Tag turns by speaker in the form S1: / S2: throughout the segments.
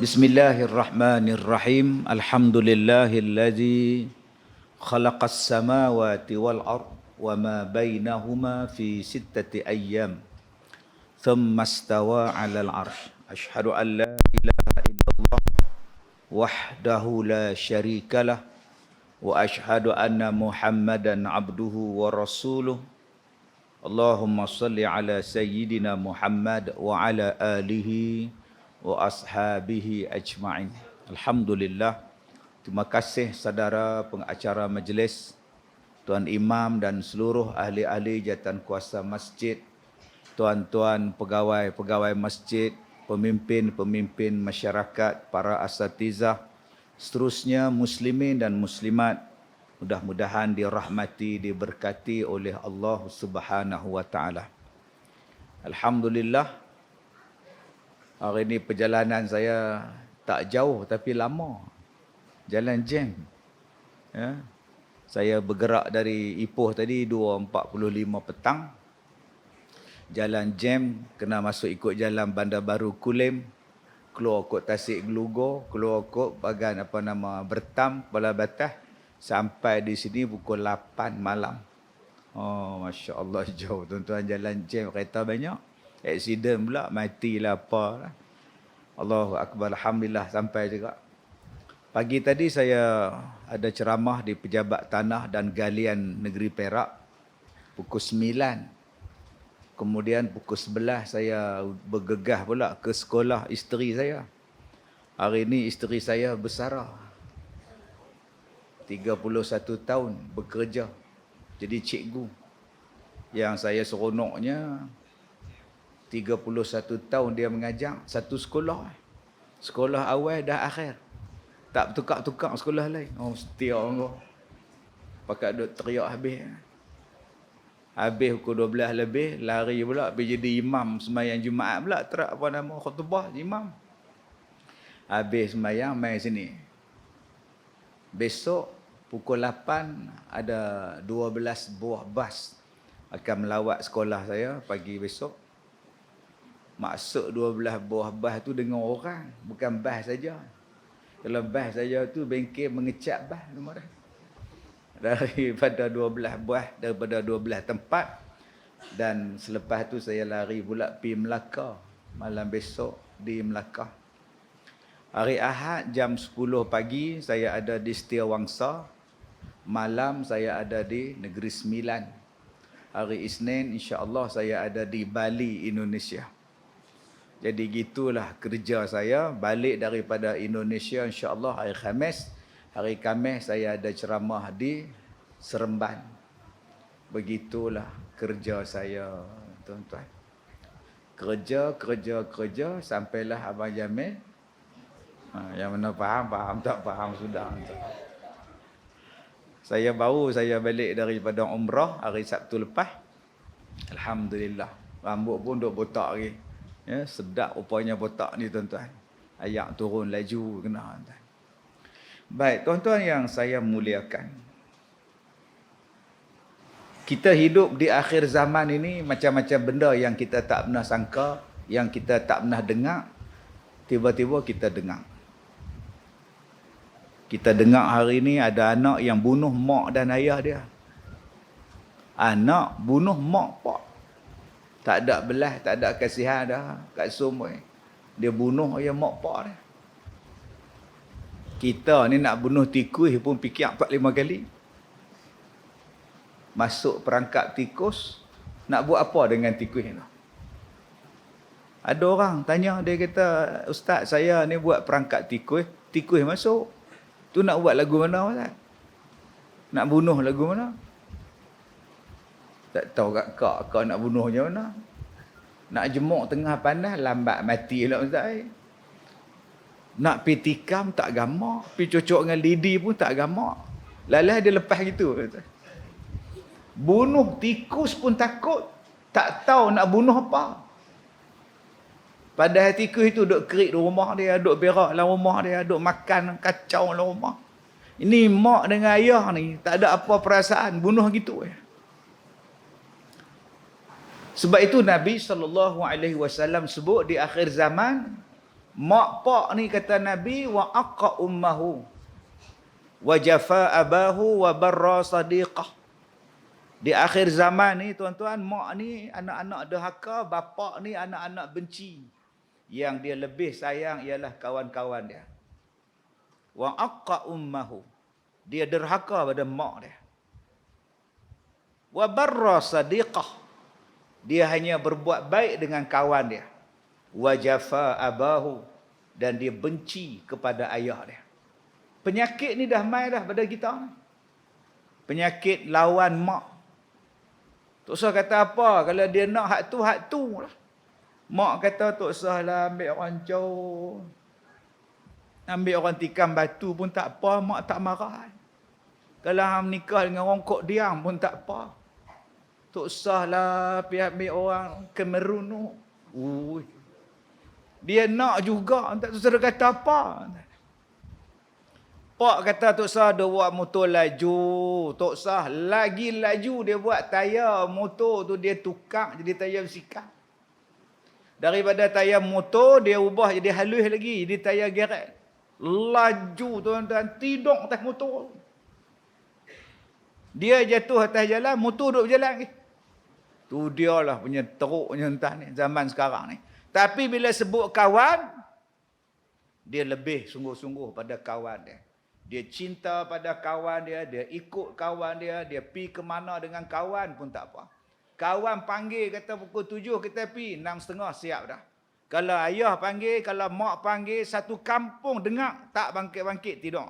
S1: Bismillahirrahmanirrahim. Alhamdulillahilladzi khalaqas samawati wal ard wa ma bainahuma fi sittati ayyam. Thumma istawa 'alal 'arsy. Asyhadu an la ilaha illallah wahdahu la syarikalah wa asyhadu anna Muhammadan 'abduhu wa rasuluh. Allahumma salli ala sayyidina Muhammad wa ala alihi wa ashabihi ajma'in. Alhamdulillah. Terima kasih saudara pengacara majlis, tuan imam dan seluruh ahli-ahli jawatan kuasa masjid, tuan-tuan pegawai-pegawai masjid, pemimpin-pemimpin masyarakat, para asatizah, seterusnya muslimin dan muslimat. Mudah-mudahan dirahmati, diberkati oleh Allah Subhanahu wa taala. Alhamdulillah. Hari ini perjalanan saya tak jauh tapi lama. Jalan jam. Ya. Saya bergerak dari Ipoh tadi 2.45 petang. Jalan jam, kena masuk ikut jalan Bandar Baru Kulim, keluar kot Tasik Gelugor, keluar kot bagan Bertam, Kuala Batas, sampai di sini pukul 8 malam. Oh, Masya Allah, jauh tuan-tuan. Jalan jam, kereta banyak. Aksiden pula, matilah apa. Allahu Akbar, Alhamdulillah sampai juga. Pagi tadi saya ada ceramah di Pejabat Tanah dan Galian Negeri Perak pukul 9. Kemudian pukul 11 saya bergegah pula ke sekolah isteri saya. Hari ini isteri saya bersara. 31 tahun bekerja. Jadi cikgu. Yang saya seronoknya 31 tahun dia mengajar satu sekolah. Sekolah awal dah akhir. Tak tukar-tukar sekolah lain. Oh, setia orang. Pakat duk teriak habis. Habis pukul 12 lebih, lari pula pergi jadi imam sembahyang Jumaat pula. Terak khutbah imam. Habis sembahyang, mai sini. Besok pukul 8 ada 12 buah bas akan melawat sekolah saya pagi besok. Maksud 12 buah bas tu dengan orang, bukan bas saja. Kalau bas saja tu bengkel mengecat bas nomor dah. Daripada 12 buah, daripada 12 tempat. Dan selepas tu saya lari pula pergi Melaka. Malam besok di Melaka. Hari Ahad jam 10 pagi saya ada di Setiawangsa. Malam saya ada di Negeri Sembilan. Hari Isnin insya-Allah saya ada di Bali, Indonesia. Jadi gitulah kerja saya. Balik daripada Indonesia insya-Allah hari Khamis. Hari Khamis saya ada ceramah di Seremban. Begitulah kerja saya, tuan-tuan. Kerja sampailah Abang Jamil. Yang mana faham, tak faham sudah. Saya balik daripada umrah hari Sabtu lepas. Alhamdulillah. Rambut pun duk botak lagi. Ya, sedap rupanya botak ni, tuan-tuan. Ayak turun laju kena, tuan. Baik, tuan-tuan yang saya muliakan. Kita hidup di akhir zaman ini, macam-macam benda yang kita tak pernah sangka, yang kita tak pernah dengar, tiba-tiba kita dengar. Kita dengar hari ini ada anak yang bunuh mak dan ayah dia. Anak bunuh mak pak. Tak ada belah, tak ada kasihan dah kat semua. Dia bunuh ayah mak pak dia. Kita ni nak bunuh tikus pun fikir 4-5 kali. Masuk perangkap tikus, nak buat apa dengan tikus ni? Ada orang tanya, dia kata, "Ustaz, saya ni buat perangkap tikus, tikus masuk. Tu nak buat lagu mana, Ustaz? Nak bunuh lagu mana?" Tak tahu kak nak bunuhnya mana. Nak jemuk tengah panas, lambat mati lah, Ustaz. Nak pi tikam tak gamak, pi cocok dengan lidi pun tak gamak. Lalah dia lepas gitu. Bunuh tikus pun takut, tak tahu nak bunuh apa. Padahal tikus itu duk kerik di rumah dia, duk berak dalam rumah dia, duk makan kacau dalam rumah. Ini mak dengan ayah ni tak ada apa perasaan, bunuh gitu. Sebab itu Nabi SAW sebut di akhir zaman Mak pak ni kata Nabi, wa aqqa ummahu wa jafa abahu wa barra sadiqah. Di akhir zaman ni tuan-tuan, mak ni anak-anak derhaka, bapa ni anak-anak benci. Yang dia lebih sayang ialah kawan-kawan dia. Wa aqqa ummahu. Dia derhaka pada mak dia. Wa barra sadiqah. Dia hanya berbuat baik dengan kawan dia. Wa jafa abahu. Dan dia benci kepada ayah dia. Penyakit ni dah mai dah pada kita. Penyakit lawan mak. Tak usah kata apa. Kalau dia nak hak tu lah. Mak kata tak usahlah ambil orang jauh. Ambil orang tikam batu pun tak apa. Mak tak marah. Kalau hang menikah dengan orang kok diam pun tak apa. Tak usahlah pergi ambil orang Cameroon tu. Ui. Dia nak juga. Tak usah kata apa. Pak kata tak usah dia buat motor laju. Tak usah. Lagi laju dia buat tayar motor tu dia tukar jadi tayar bersikap. Daripada tayar motor dia ubah jadi halus lagi. Jadi tayar geret. Laju tuan-tuan. Tidur atas motor. Dia jatuh atas jalan. Motor duduk berjalan lagi. Tu dia lah punya teruknya entah ni. Zaman sekarang ni. Tapi bila sebut kawan. Dia lebih sungguh-sungguh pada kawan dia. Dia cinta pada kawan dia. Dia ikut kawan dia. Dia pi ke mana dengan kawan pun tak apa. Kawan panggil kata pukul 7 kita pi. 6.30 siap dah. Kalau ayah panggil. Kalau mak panggil. Satu kampung dengar. Tak bangkit-bangkit tidur.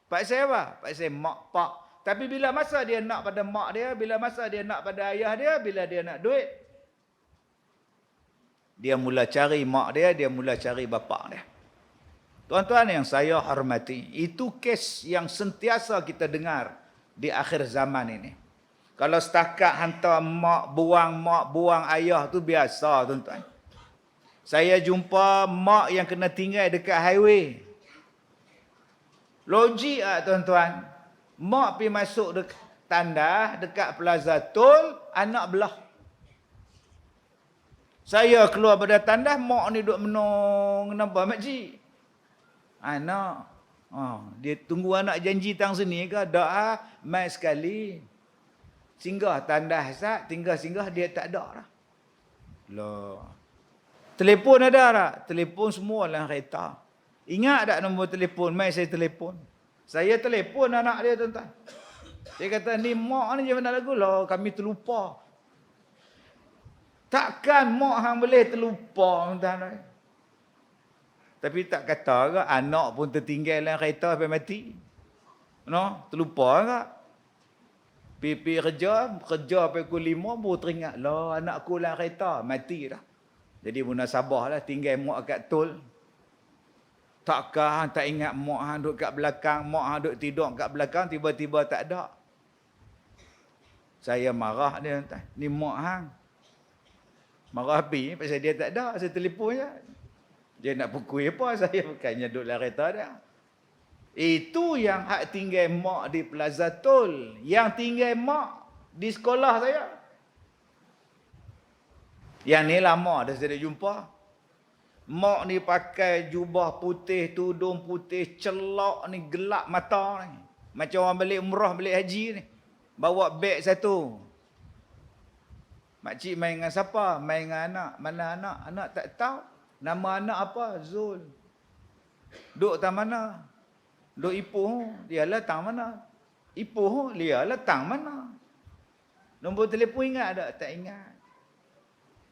S1: Pasal apa? Pasal mak pak. Tapi bila masa dia nak pada mak dia. Bila masa dia nak pada ayah dia. Bila dia nak duit. Dia mula cari mak dia. Dia mula cari bapak dia. Tuan-tuan yang saya hormati, itu kes yang sentiasa kita dengar di akhir zaman ini. Kalau setakat hantar mak buang ayah tu biasa, tuan-tuan. Saya jumpa mak yang kena tinggal dekat highway. Logik tak, tuan-tuan? Mak pergi masuk dekat tandas, dekat Plaza Tol, anak belah. Saya keluar pada tandas, mak ni duduk menung. Kenapa, makcik? Anak. Dia tunggu anak janji tang sini ke? Tak, mai sekali. Singgah tandas sat, tinggal-singgah dia tak ada dah. Loh. Telefon ada tak? Telefon semua dalam kereta. Ingat tak nombor telefon? Mai saya telefon. Saya telefon anak dia, tuan-tuan. Dia kata, ni mak ni je mana lagu? Loh, kami terlupa. Takkan mak hang boleh terlupa, tuan-tuan. Tapi tak kata ke anak pun tertinggal dalam kereta sampai mati. No, terlupa ke? Pergi kerja pukul 5 baru teringat. Lah anakku dalam kereta mati dah. Jadi munasabah lah tinggal mak kat tol. Takkah tak ingat mak hang duduk kat belakang, mak hang duduk tidur kat belakang tiba-tiba tak ada. Saya marah dia, ni mak hang. Marah api pasal dia tak ada, saya telefon je. Dia nak pukul apa? Saya bukannya duduk dalam kereta dia. Itu yang hak tinggal mak di Plaza Tol. Yang tinggal mak di sekolah saya. Yang ni lama dah saya dah jumpa. Mak ni pakai jubah putih, tudung putih, celak ni, gelap mata ni. Macam orang balik umrah, balik haji ni. Bawa beg satu. Makcik main dengan siapa? Main dengan anak. Mana anak? Anak tak tahu. Nama anak apa? Zul. Duk tang mana? Duk Ipoh. Dia lah tang mana? Ipoh. Dia lah tang mana? Nombor telefon ingat tak? Tak ingat.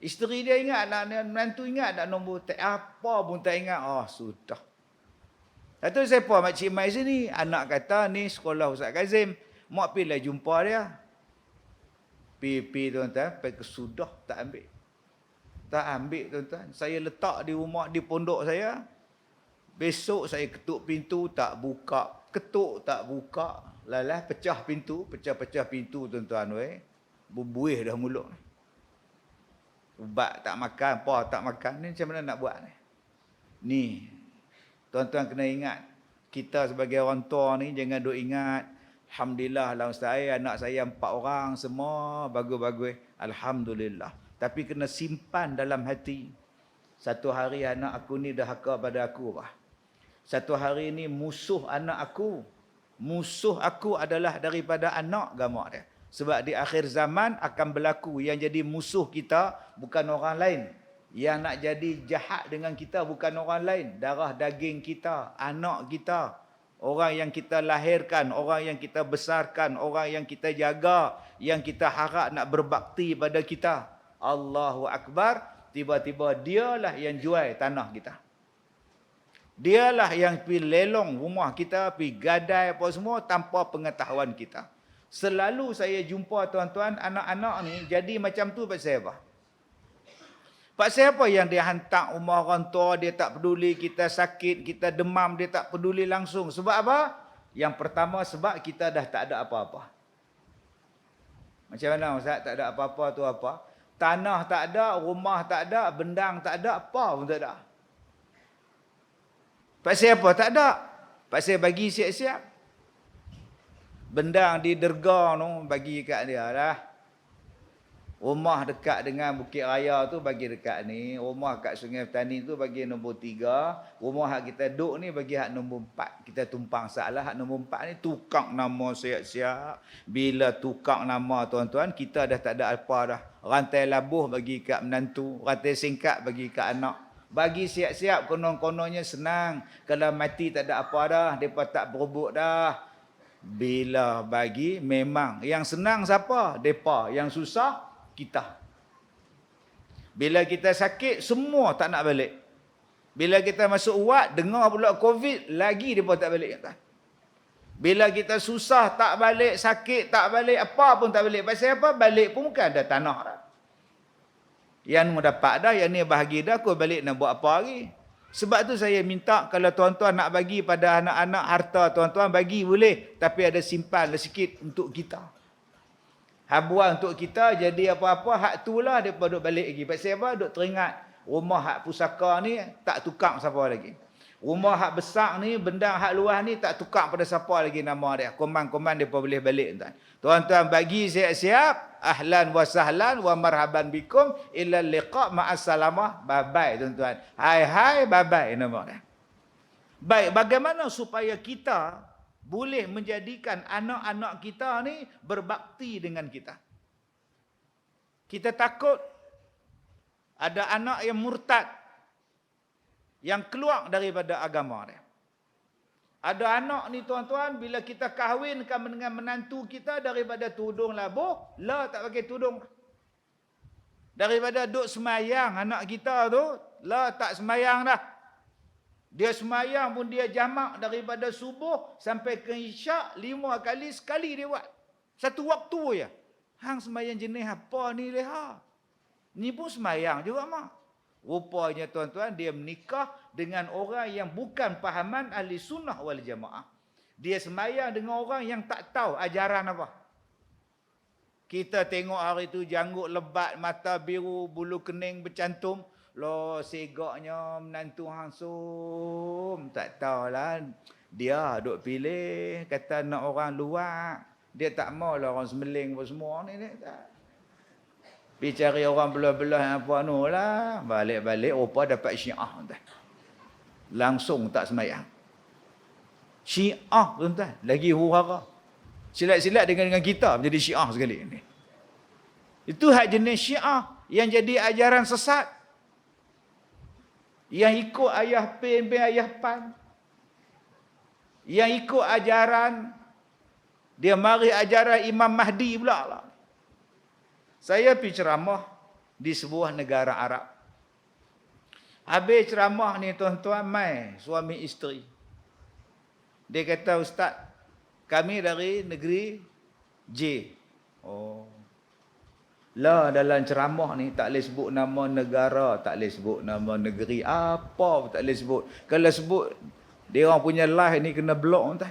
S1: Isteri dia ingat tak? Menantu ingat tak nombor? Tak apa pun tak ingat. Oh, sudah. Lepas tu siapa makcik mai sini? Anak kata ni sekolah Ustaz Kazim. Mak pergi lah jumpa dia. Pergi tuan-tuan. Pergi sudah tak ambil. Tak ambil, tuan-tuan. Saya letak di rumah, di pondok saya. Besok saya ketuk pintu, tak buka. Ketuk, tak buka. Lalah, pecah pintu. Pecah-pecah pintu, tuan-tuan. Berbuih dah mulut. Ubat tak makan, apa tak makan. Ni macam mana nak buat ni? Ni, tuan-tuan kena ingat. Kita sebagai orang tua ni, jangan duk ingat. Alhamdulillah, lah Ustaz saya, anak saya 4 orang, semua bagus-bagus. Alhamdulillah. Tapi kena simpan dalam hati. Satu hari anak aku ni dahaka pada aku, bah. Satu hari ni musuh anak aku. Musuh aku adalah daripada anak gamak dia. Sebab di akhir zaman akan berlaku yang jadi musuh kita bukan orang lain. Yang nak jadi jahat dengan kita bukan orang lain. Darah daging kita, anak kita. Orang yang kita lahirkan, orang yang kita besarkan, orang yang kita jaga, yang kita harap nak berbakti pada kita. Allahu Akbar, tiba-tiba dialah yang jual tanah kita. Dialah yang pergi lelong rumah kita, pergi gadai apa semua tanpa pengetahuan kita. Selalu saya jumpa tuan-tuan, anak-anak ni jadi macam tu pasal apa? Pasal apa yang dia hantar rumah orang tua, dia tak peduli kita sakit, kita demam, dia tak peduli langsung. Sebab apa? Yang pertama sebab kita dah tak ada apa-apa. Macam mana Ustaz tak ada apa-apa tu apa? Tanah tak ada, rumah tak ada, bendang tak ada, apa pun tak ada. Pasal apa? Tak ada. Pasal bagi siap-siap. Bendang di derga tu bagi kat dia lah. Rumah dekat dengan Bukit Raya tu bagi dekat ni. Rumah kat Sungai Petani tu bagi nombor 3. Rumah hak kita duduk ni bagi hak nombor 4. Kita tumpang salah. Hak nombor 4 ni tukang nama siap-siap. Bila tukang nama tuan-tuan, kita dah tak ada apa dah. Rantai labuh bagi kat menantu. Rantai singkat bagi kat anak. Bagi siap-siap, konon-kononnya senang. Kalau mati tak ada apa dah. Mereka tak berebut dah. Bila bagi, memang. Yang senang siapa? Mereka. Yang susah, kita. Bila kita sakit, semua tak nak balik. Bila kita masuk uat, dengar pula COVID, lagi mereka tak balik. Bila kita susah, tak balik, sakit, tak balik, apa pun tak balik. Pasal apa? Balik pun bukan ada tanah dah. Yang mu dapat dah, yang ni bahagi dah, kau balik nak buat apa lagi? Sebab tu saya minta kalau tuan-tuan nak bagi pada anak-anak harta, tuan-tuan bagi boleh. Tapi ada simpan sikit untuk kita. Habuan untuk kita, jadi apa-apa, hak tu lah dia duduk balik lagi. Pasal apa? Duduk teringat, rumah hak pusaka ni tak tukar siapa lagi. Rumah hak besar ni, benda hak luas ni tak tukar pada siapa lagi nama dia. Koman-koman dia pun boleh balik. Tuan-tuan bagi siap-siap. Ahlan wa sahlan wa marhaban bikum illa liqa ma'assalamah. Bye-bye tuan-tuan. Hai-hai, bye-bye nama dia. Baik, bagaimana supaya kita boleh menjadikan anak-anak kita ni berbakti dengan kita? Kita takut ada anak yang murtad, yang keluar daripada agama dia. Ada anak ni tuan-tuan, bila kita kahwinkan dengan menantu kita daripada tudung labuh, lah tak pakai tudung. Daripada duk semayang anak kita tu, lah tak semayang dah. Dia semayang pun dia jamak daripada subuh sampai ke isyak 5 kali sekali dia buat. Satu waktu je. Hang semayang jenis apa ni leha? Ni pun semayang juga mak. Rupanya tuan-tuan dia menikah dengan orang yang bukan pahaman ahli sunnah wal jamaah. Dia semayang dengan orang yang tak tahu ajaran apa. Kita tengok hari tu janggut lebat, mata biru, bulu kening bercantum. Loh segaknya menantu hangsum. Tak tahulah. Dia duk pilih. Kata nak orang luar. Dia tak maulah orang semeling apa semua ni. Dia tak. Pergi cari orang belah-belah yang apa nu lah. Balik-balik rupa dapat syiah. Langsung tak semayang. Syiah tuan-tuan. Lagi huru-hara. Silat-silat dengan kita menjadi syiah sekali ni. Itu hak jenis syiah yang jadi ajaran sesat. Yang ikut ayah pin ayah pan. Yang ikut ajaran, dia mari ajaran Imam Mahdi pula lah. Saya pergi ceramah di sebuah negara Arab. Habis ceramah ni tuan-tuan, mai suami isteri. Dia kata, Ustaz, kami dari negeri J. Oh. Lah dalam ceramah ni tak boleh sebut nama negara, tak boleh sebut nama negeri, apa pun tak boleh sebut. Kalau sebut, dia orang punya live ni kena blok tuan.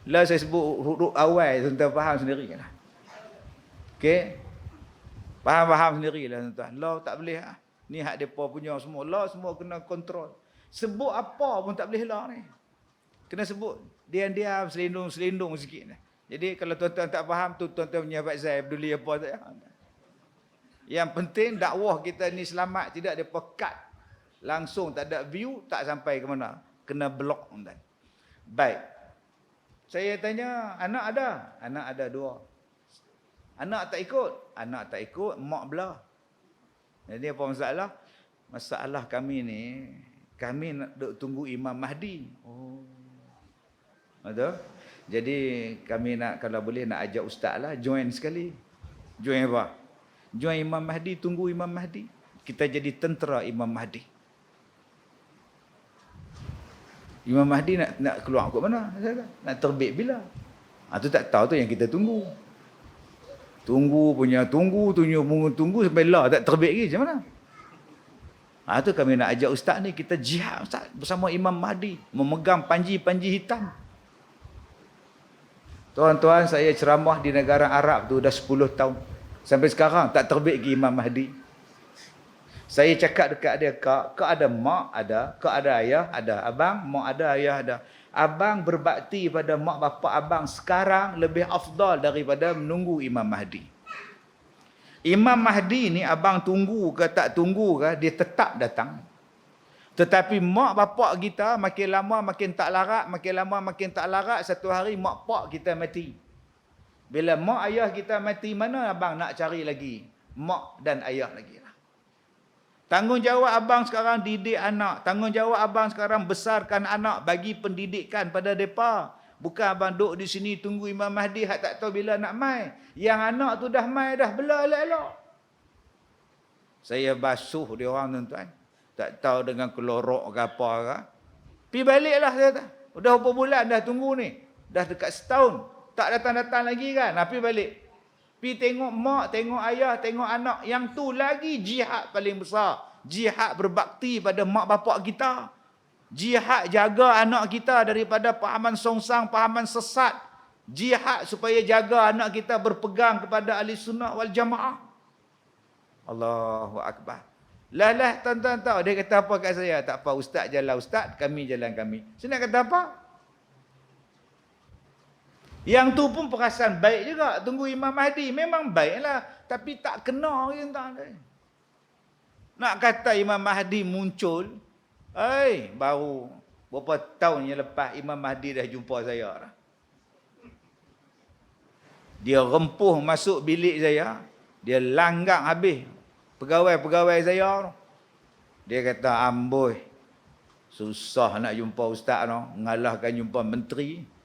S1: Lah saya sebut huruf awal, tuan-tuan faham sendirilah. Okey? Faham-faham sendirilah tuan-tuan. Lah tak boleh ah. Ni hak depa punya semua. Lah semua kena kontrol. Sebut apa pun tak boleh lah ni. Kena sebut diam-diam, selindung-selindung sikit. Jadi kalau tuan-tuan tak faham tu, tuan-tuan punya Pak Zai peduli apa tak. Yang penting dakwah kita ni selamat, tidak ada pekat. Langsung tak ada view, tak sampai ke mana. Kena blok, tuan. Baik. Saya tanya, anak ada? Anak ada 2. Anak tak ikut? Anak tak ikut, mak belah. Jadi apa masalah? Masalah kami ni, kami nak duk tunggu Imam Mahdi. Oh. Betul? Jadi kami nak, kalau boleh nak ajak ustaz lah, join sekali. Join apa? Join Imam Mahdi, tunggu Imam Mahdi. Kita jadi tentera Imam Mahdi. Imam Mahdi nak keluar kot mana? Nak terbit bila? Tu tak tahu tu yang kita tunggu. Tunggu sampai lah tak terbit lagi. Macam mana? Tu kami nak ajak ustaz ni, kita jihad ustaz bersama Imam Mahdi, memegang panji-panji hitam. Tuan-tuan, saya ceramah di negara Arab tu dah 10 tahun. Sampai sekarang tak terbit lagi Imam Mahdi. Saya cakap dekat dia, kak ada mak ada, kak ada ayah ada, abang mak ada, ayah ada. Abang berbakti pada mak bapak abang sekarang lebih afdal daripada menunggu Imam Mahdi. Imam Mahdi ni abang tunggu ke tak tunggu ke, dia tetap datang. Tetapi mak bapak kita makin lama makin tak larat, makin lama makin tak larat, satu hari mak pak kita mati. Bila mak ayah kita mati, mana abang nak cari lagi mak dan ayah lagi lah. Tanggungjawab abang sekarang didik anak. Tanggungjawab abang sekarang besarkan anak, bagi pendidikan pada mereka. Bukan abang duduk di sini tunggu Imam Mahdi, hak tak tahu bila nak mai. Yang anak tu dah mai dah, bela elok-elok. Saya basuh dia orang, tuan-tuan. Tak tahu dengan kelorok ke apa ke. Pergi baliklah, saya kata. Dah berapa bulan dah tunggu ni. Dah dekat setahun. Tak datang-datang lagi kan. Pergi balik. Pergi tengok mak, tengok ayah, tengok anak. Yang tu lagi jihad paling besar. Jihad berbakti pada mak bapak kita. Jihad jaga anak kita daripada pahaman songsang, pahaman sesat. Jihad supaya jaga anak kita berpegang kepada ahli sunnah wal jamaah. Allahu Akbar. Lah, tuan-tuan tahu. Dia kata apa kat saya? Tak apa, ustaz jalan ustaz, kami jalan kami. Saya nak kata apa? Yang tu pun perasaan baik juga. Tunggu Imam Mahdi. Memang baiklah. Tapi tak kena. Nak kata Imam Mahdi muncul. Baru berapa tahun yang lepas Imam Mahdi dah jumpa saya. Dia rempuh masuk bilik saya. Dia langgang habis pegawai-pegawai saya. Dia kata, amboi. Susah nak jumpa ustaz. Ngalahkan jumpa menteri.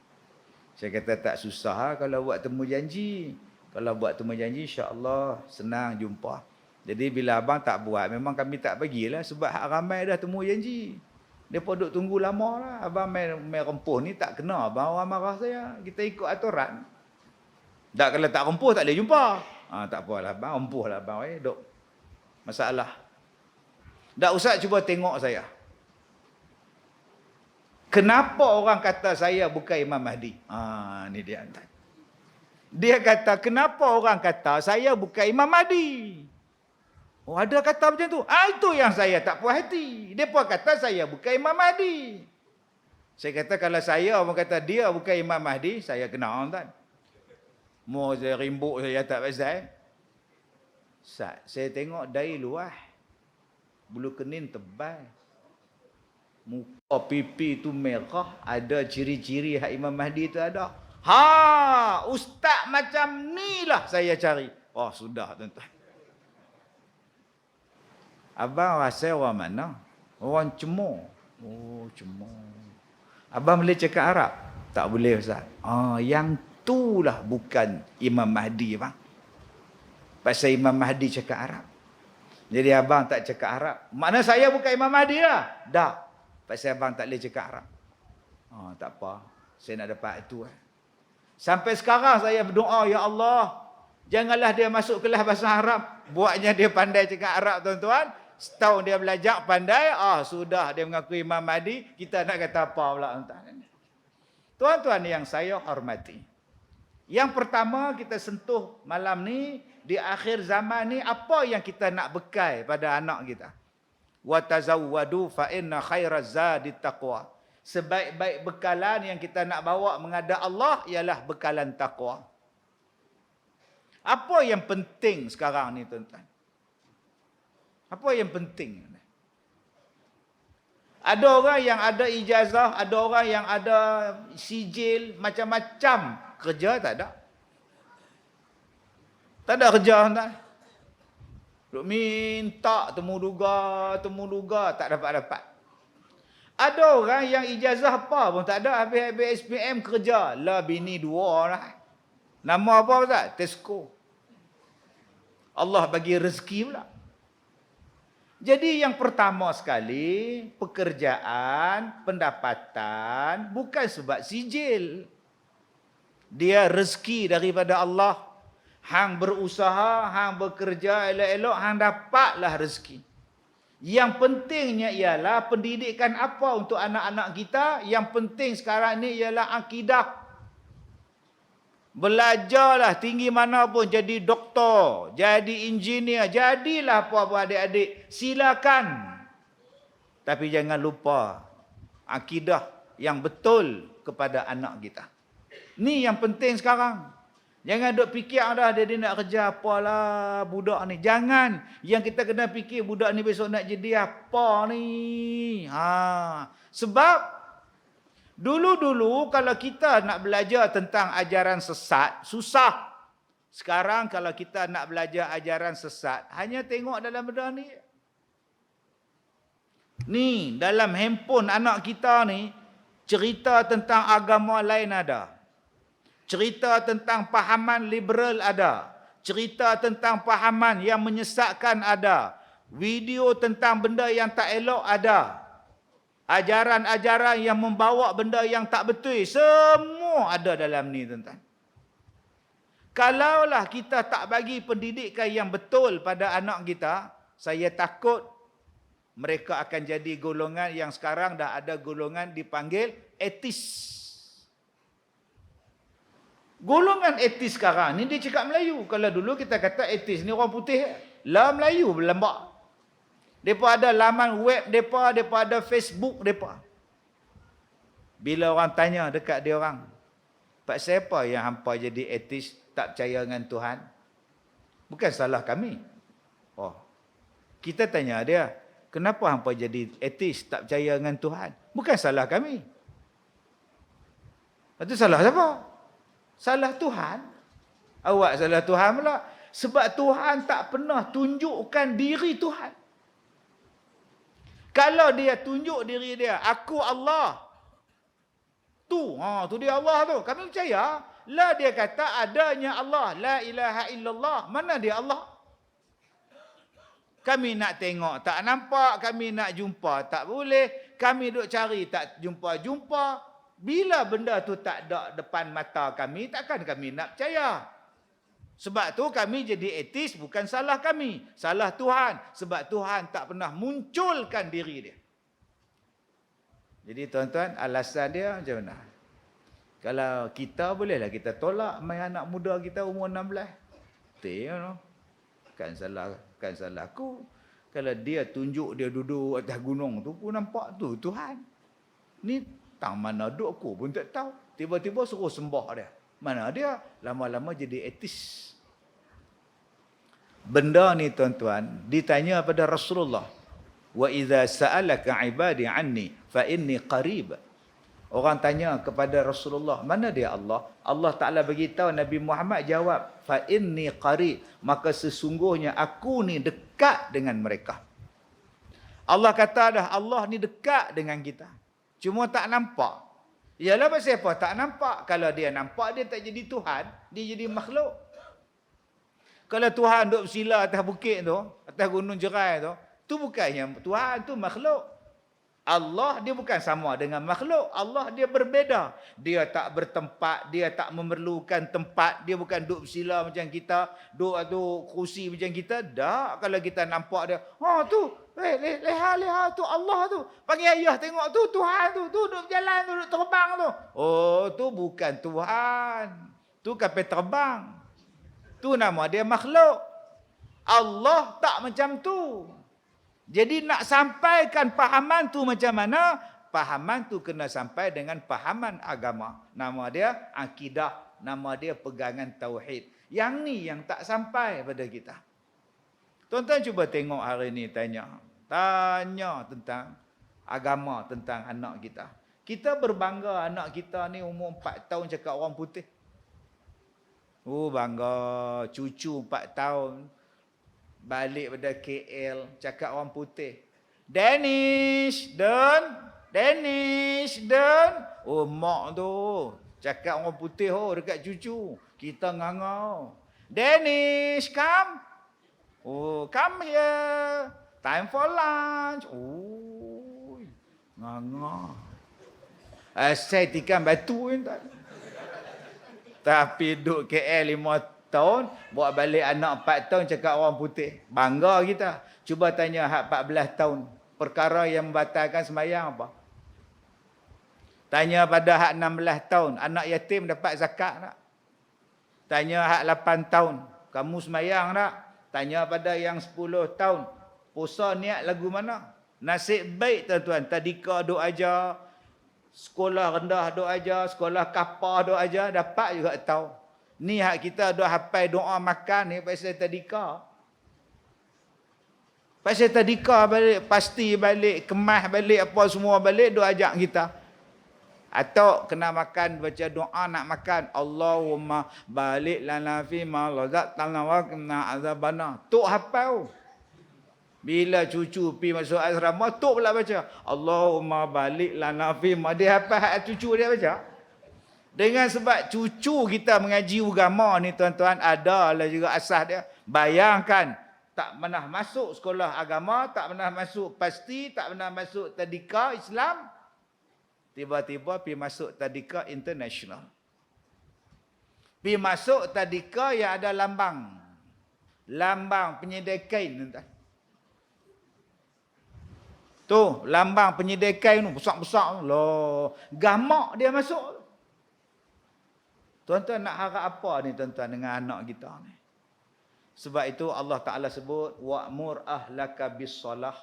S1: Saya kata tak susah kalau buat temu janji. Kalau buat temu janji, insya-Allah senang jumpa. Jadi bila abang tak buat, memang kami tak bagilah sebab hak ramai dah temu janji. Depa duk tunggu lama lah. Abang main rempuh ni tak kena. Abang orang marah saya. Kita ikut aturan. Tak, kalau tak rempuh tak boleh jumpa. Tak apalah abang, rempuh lah abang. Duk masalah. Tak usah cuba tengok saya. Kenapa orang kata saya bukan Imam Mahdi? Ni dia. Dia kata, kenapa orang kata saya bukan Imam Mahdi? Oh, ada kata macam tu. Itu yang saya tak puas hati. Dia pun kata saya bukan Imam Mahdi. Saya kata, kalau saya orang kata dia bukan Imam Mahdi, saya kena, tuan. Mau saya rimbuk saya tak pasal. Saya tengok dari luar. Bulu kening tebal. Muka pipi tu merah, ada ciri-ciri hak Imam Mahdi tu ada. Ustaz macam ni lah saya cari. Oh, sudah tuan-tuan. Abang rasa orang mana? Orang Cemor. Oh, Cemor. Abang boleh cakap Arab? Tak boleh, ustaz. Yang tu lah bukan Imam Mahdi, bang. Pasal Imam Mahdi cakap Arab. Jadi abang tak cakap Arab. Makna saya bukan Imam Mahdi lah. Dah. Pasal abang tak boleh cakap Arab. Tak apa. Saya nak dapat itu. Sampai sekarang saya berdoa, ya Allah, janganlah dia masuk kelas bahasa Arab. Buatnya dia pandai cakap Arab, tuan-tuan. Setahun dia belajar pandai. Sudah dia mengaku Imam Mahdi. Kita nak kata apa pula, tuan-tuan. Tuan-tuan yang saya hormati. Yang pertama kita sentuh malam ni, di akhir zaman ni, apa yang kita nak bekal pada anak kita? Wa tazawwadu fa inna khairaz zadi taqwa. Sebaik-baik bekalan yang kita nak bawa menghadap Allah ialah bekalan takwa. Apa yang penting sekarang ni, tuan-tuan? Apa yang penting? Ada orang yang ada ijazah, ada orang yang ada sijil, macam-macam. Kerja tak ada. Tak ada kerja, tak. Duk minta temu duga, tak dapat-dapat. Ada orang yang ijazah apa pun tak ada, habis-habis SPM kerja. Lah bini dua lah. Nama apa tak? Tesco. Allah bagi rezeki pula. Jadi yang pertama sekali, pekerjaan, pendapatan, bukan sebab sijil. Dia rezeki daripada Allah. Hang berusaha, hang bekerja elok-elok, hang dapatlah rezeki. Yang pentingnya ialah pendidikan apa untuk anak-anak kita. Yang penting sekarang ni ialah akidah. Belajarlah tinggi mana pun, jadi doktor, jadi engineer, jadilah apa-apa adik-adik. Silakan. Tapi jangan lupa akidah yang betul kepada anak kita. Ni yang penting sekarang. Jangan duk fikir dah dia nak kerja apalah budak ni. Jangan. Yang kita kena fikir budak ni besok nak jadi apa ni. Sebab dulu-dulu kalau kita nak belajar tentang ajaran sesat, susah. Sekarang kalau kita nak belajar ajaran sesat, hanya tengok dalam benda ni. Ni, dalam handphone anak kita ni, cerita tentang agama lain ada. Cerita tentang pahaman liberal ada. Cerita tentang pahaman yang menyesatkan ada. Video tentang benda yang tak elok ada. Ajaran-ajaran yang membawa benda yang tak betul, semua ada dalam ni, tuan-tuan. Kalaulah kita tak bagi pendidikan yang betul pada anak kita, saya takut mereka akan jadi golongan yang sekarang dah ada golongan dipanggil etis. Golongan etis sekarang ni dia cakap Melayu. Kalau dulu kita kata etis ni orang putih, lah Melayu lembak. Depa ada laman web depa ada Facebook depa. Bila orang tanya dekat dia orang, "Pak, siapa yang hampa jadi etis, tak percaya dengan Tuhan?" Bukan salah kami. Oh. Kita tanya dia, "Kenapa hampa jadi etis, tak percaya dengan Tuhan?" Bukan salah kami. Itu salah siapa? Salah Tuhan. Awak salah Tuhan pula. Sebab Tuhan tak pernah tunjukkan diri Tuhan. Kalau dia tunjuk diri dia, aku Allah. Tu dia Allah tu. Kami percaya. Lah dia kata adanya Allah. La ilaha illallah. Mana dia Allah? Kami nak tengok, tak nampak. Kami nak jumpa, tak boleh. Kami duk cari, tak jumpa-jumpa. Bila benda tu tak ada depan mata kami, takkan kami nak percaya. Sebab tu kami jadi etis, bukan salah kami. Salah Tuhan. Sebab Tuhan tak pernah munculkan diri dia. Jadi tuan-tuan, alasan dia macam mana? Kalau kita bolehlah kita tolak main anak muda kita umur 16. Tengok. Kan salah aku. Kalau dia tunjuk dia duduk atas gunung tu pun nampak tu Tuhan. Ni tang mana duduk aku pun tak tahu. Tiba-tiba suruh sembah dia. Mana dia? Lama-lama jadi etis. Benda ni tuan-tuan ditanya pada Rasulullah. Wa idza sa'alaka 'ibadi 'anni fa inni qarib. Orang tanya kepada Rasulullah, mana dia Allah? Allah Taala bagi tahu, Nabi Muhammad jawab, fa inni qarib, maka sesungguhnya aku ni dekat dengan mereka. Allah kata dah, Allah ni dekat dengan kita. Cuma tak nampak. Yalah pasal apa tak nampak? Kalau dia nampak, dia tak jadi Tuhan, dia jadi makhluk. Kalau Tuhan duduk bersila atas bukit tu, atas gunung jerai tu bukannya Tuhan, tu makhluk. Allah dia bukan sama dengan makhluk. Allah dia berbeza. Dia tak bertempat, dia tak memerlukan tempat, dia bukan duduk bersila macam kita, duduk atau kursi macam kita. Tak, kalau kita nampak dia, tu, leha tu Allah tu. Panggil ayah tengok tu Tuhan tu duduk berjalan tu, duduk terbang tu. Oh, tu bukan Tuhan. Tu kapal terbang. Tu nama dia makhluk. Allah tak macam tu. Jadi nak sampaikan pahaman tu macam mana? Pahaman tu kena sampai dengan pahaman agama. Nama dia akidah. Nama dia pegangan tauhid. Yang ni yang tak sampai pada kita. Tuan-tuan cuba tengok hari ni tanya tentang agama tentang anak kita. Kita berbangga anak kita ni umur 4 tahun cakap orang putih. Oh bangga, cucu 4 tahun balik pada KL cakap orang putih. Danish, Don. Oh mak tu cakap orang putih dekat cucu. Kita ngangau. Danish, come. Oh, come here. Time for lunch. Oh, ngangau. Saya tikam batu ni tak. Tapi duduk KL 5 tahun, bawa balik anak 4 tahun cakap orang putih. Bangga kita. Cuba tanya hak 14 tahun. Perkara yang membatalkan sembahyang apa? Tanya pada hak 16 tahun. Anak yatim dapat zakat tak? Tanya hak 8 tahun. Kamu sembahyang tak? Tanya pada yang 10 tahun. Puasa niat lagu mana? Nasib baik tuan-tuan. Tadika duk ajar. Sekolah rendah duk ajar. Sekolah kapar duk ajar. Dapat juga tahu. Ni hak kita duk hafal doa makan ni pasal tadika. Pasal tadika balik. Pasti balik. Kemas balik. Apa semua balik duk ajak kita. Atau kena makan baca doa nak makan. Allahumma balik lana fi ma razaqtana wa qina azabana. Tok hafal. Bila cucu pi masuk asrama, tok pula baca. Allahumma balik lana fi ma. Dia hafal cucu dia baca. Dengan sebab cucu kita mengaji agama ni tuan-tuan, ada lah juga asas dia. Bayangkan, tak pernah masuk sekolah agama, tak pernah masuk pasti, tak pernah masuk tadika Islam. Tiba-tiba pergi masuk tadika international. Pergi masuk tadika yang ada lambang. Lambang penyedai kain. Tu, lambang penyedai kain tu, besar-besar. Loh, gamak dia masuk. Tuan-tuan nak harap apa ni tuan-tuan dengan anak kita ni? Sebab itu Allah Ta'ala sebut, wa'mur ahlaka bis-salah.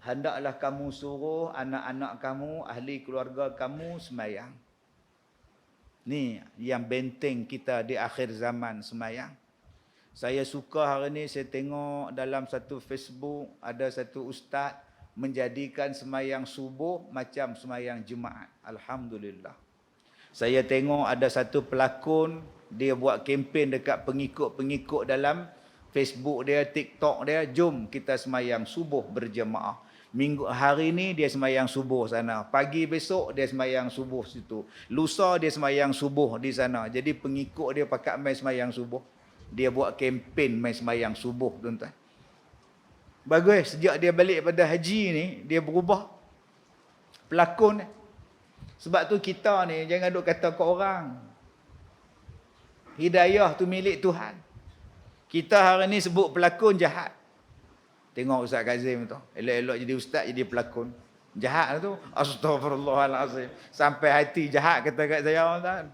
S1: Hendaklah kamu suruh anak-anak kamu, ahli keluarga kamu sembahyang. Ni yang benteng kita di akhir zaman, sembahyang. Saya suka hari ni saya tengok dalam satu Facebook ada satu ustaz menjadikan sembahyang subuh macam sembahyang Jumaat. Alhamdulillah. Saya tengok ada satu pelakon dia buat kempen dekat pengikut-pengikut dalam Facebook dia, TikTok dia, jom kita sembahyang subuh berjemaah. Minggu hari ni dia sembahyang subuh sana. Pagi besok dia sembahyang subuh situ. Lusa dia sembahyang subuh di sana. Jadi pengikut dia pakat main sembahyang subuh. Dia buat kempen main sembahyang subuh tuan-tuan. Bagus, sejak dia balik pada haji ni, dia berubah. Pelakon ni. Sebab tu kita ni jangan duk kata ke orang. Hidayah tu milik Tuhan. Kita hari ni sebut pelakon jahat. Tengok Ustaz Kazim tu. Elok-elok jadi ustaz, jadi pelakon. Jahat tu. Astaghfirullahalazim. Sampai hati jahat kata kat saya orang tak.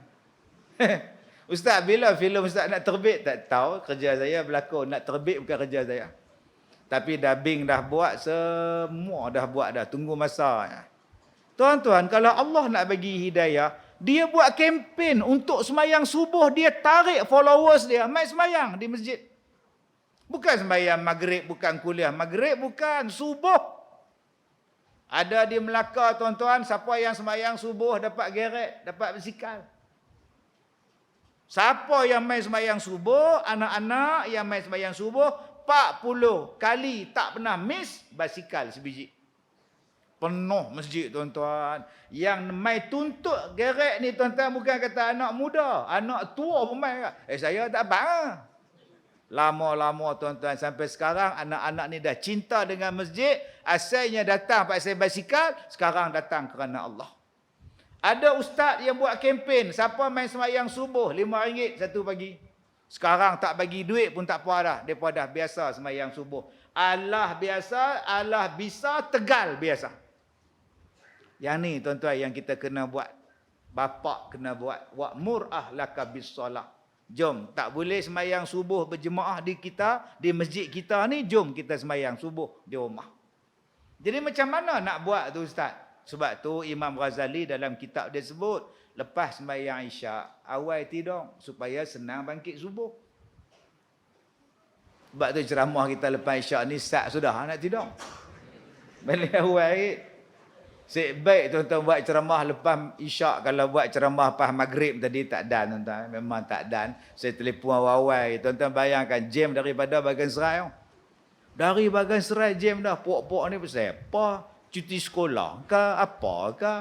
S1: Ustaz, bila filem Ustaz nak terbit? Tak tahu. Kerja saya berlakon. Nak terbit bukan kerja saya. Tapi dubbing dah buat. Semua dah buat dah. Tunggu masa. Tuan-tuan, kalau Allah nak bagi hidayah, dia buat kempen untuk sembahyang subuh. Dia tarik followers dia. Mai sembahyang di masjid. Bukan sembahyang maghrib, bukan kuliah. Maghrib bukan, subuh. Ada di Melaka tuan-tuan, siapa yang sembahyang subuh dapat geret, dapat basikal. Siapa yang main sembahyang subuh, anak-anak yang main sembahyang subuh, 40 kali tak pernah miss basikal sebiji. Penuh masjid tuan-tuan. Yang main tuntut geret ni tuan-tuan bukan kata anak muda, anak tua pun main. Saya tak faham. Lama-lama tuan-tuan sampai sekarang anak-anak ni dah cinta dengan masjid, asalnya datang pasal basikal, sekarang datang kerana Allah. Ada ustaz yang buat kempen, siapa main sembahyang subuh RM5 satu pagi. Sekarang tak bagi duit pun tak apa dah, depa dah biasa sembahyang subuh. Allah biasa, Allah bisa, Tegal biasa. Yang ni tuan-tuan yang kita kena buat. Bapak kena buat. Wa'mur ahlaka bis-salah. Jom, tak boleh sembahyang subuh berjemaah di kita, di masjid kita ni, jom kita sembahyang subuh di rumah. Jadi macam mana nak buat tu Ustaz? Sebab tu Imam Ghazali dalam kitab dia sebut, lepas sembahyang Isyak, awal tidur supaya senang bangkit subuh. Sebab tu ceramah kita lepas Isyak ni start sudah nak tidur. Balik awal lagi. Sik baik tuan-tuan buat ceramah lepas isyak. Kalau buat ceramah lepas maghrib tadi tak dan tuan-tuan. Memang tak dan. Saya telefon awal-awal. Tuan-tuan bayangkan jam daripada bahagian serai. Dari bahagian serai jam dah. Pok-pok ni pasal apa? Cuti sekolah ke apa ke?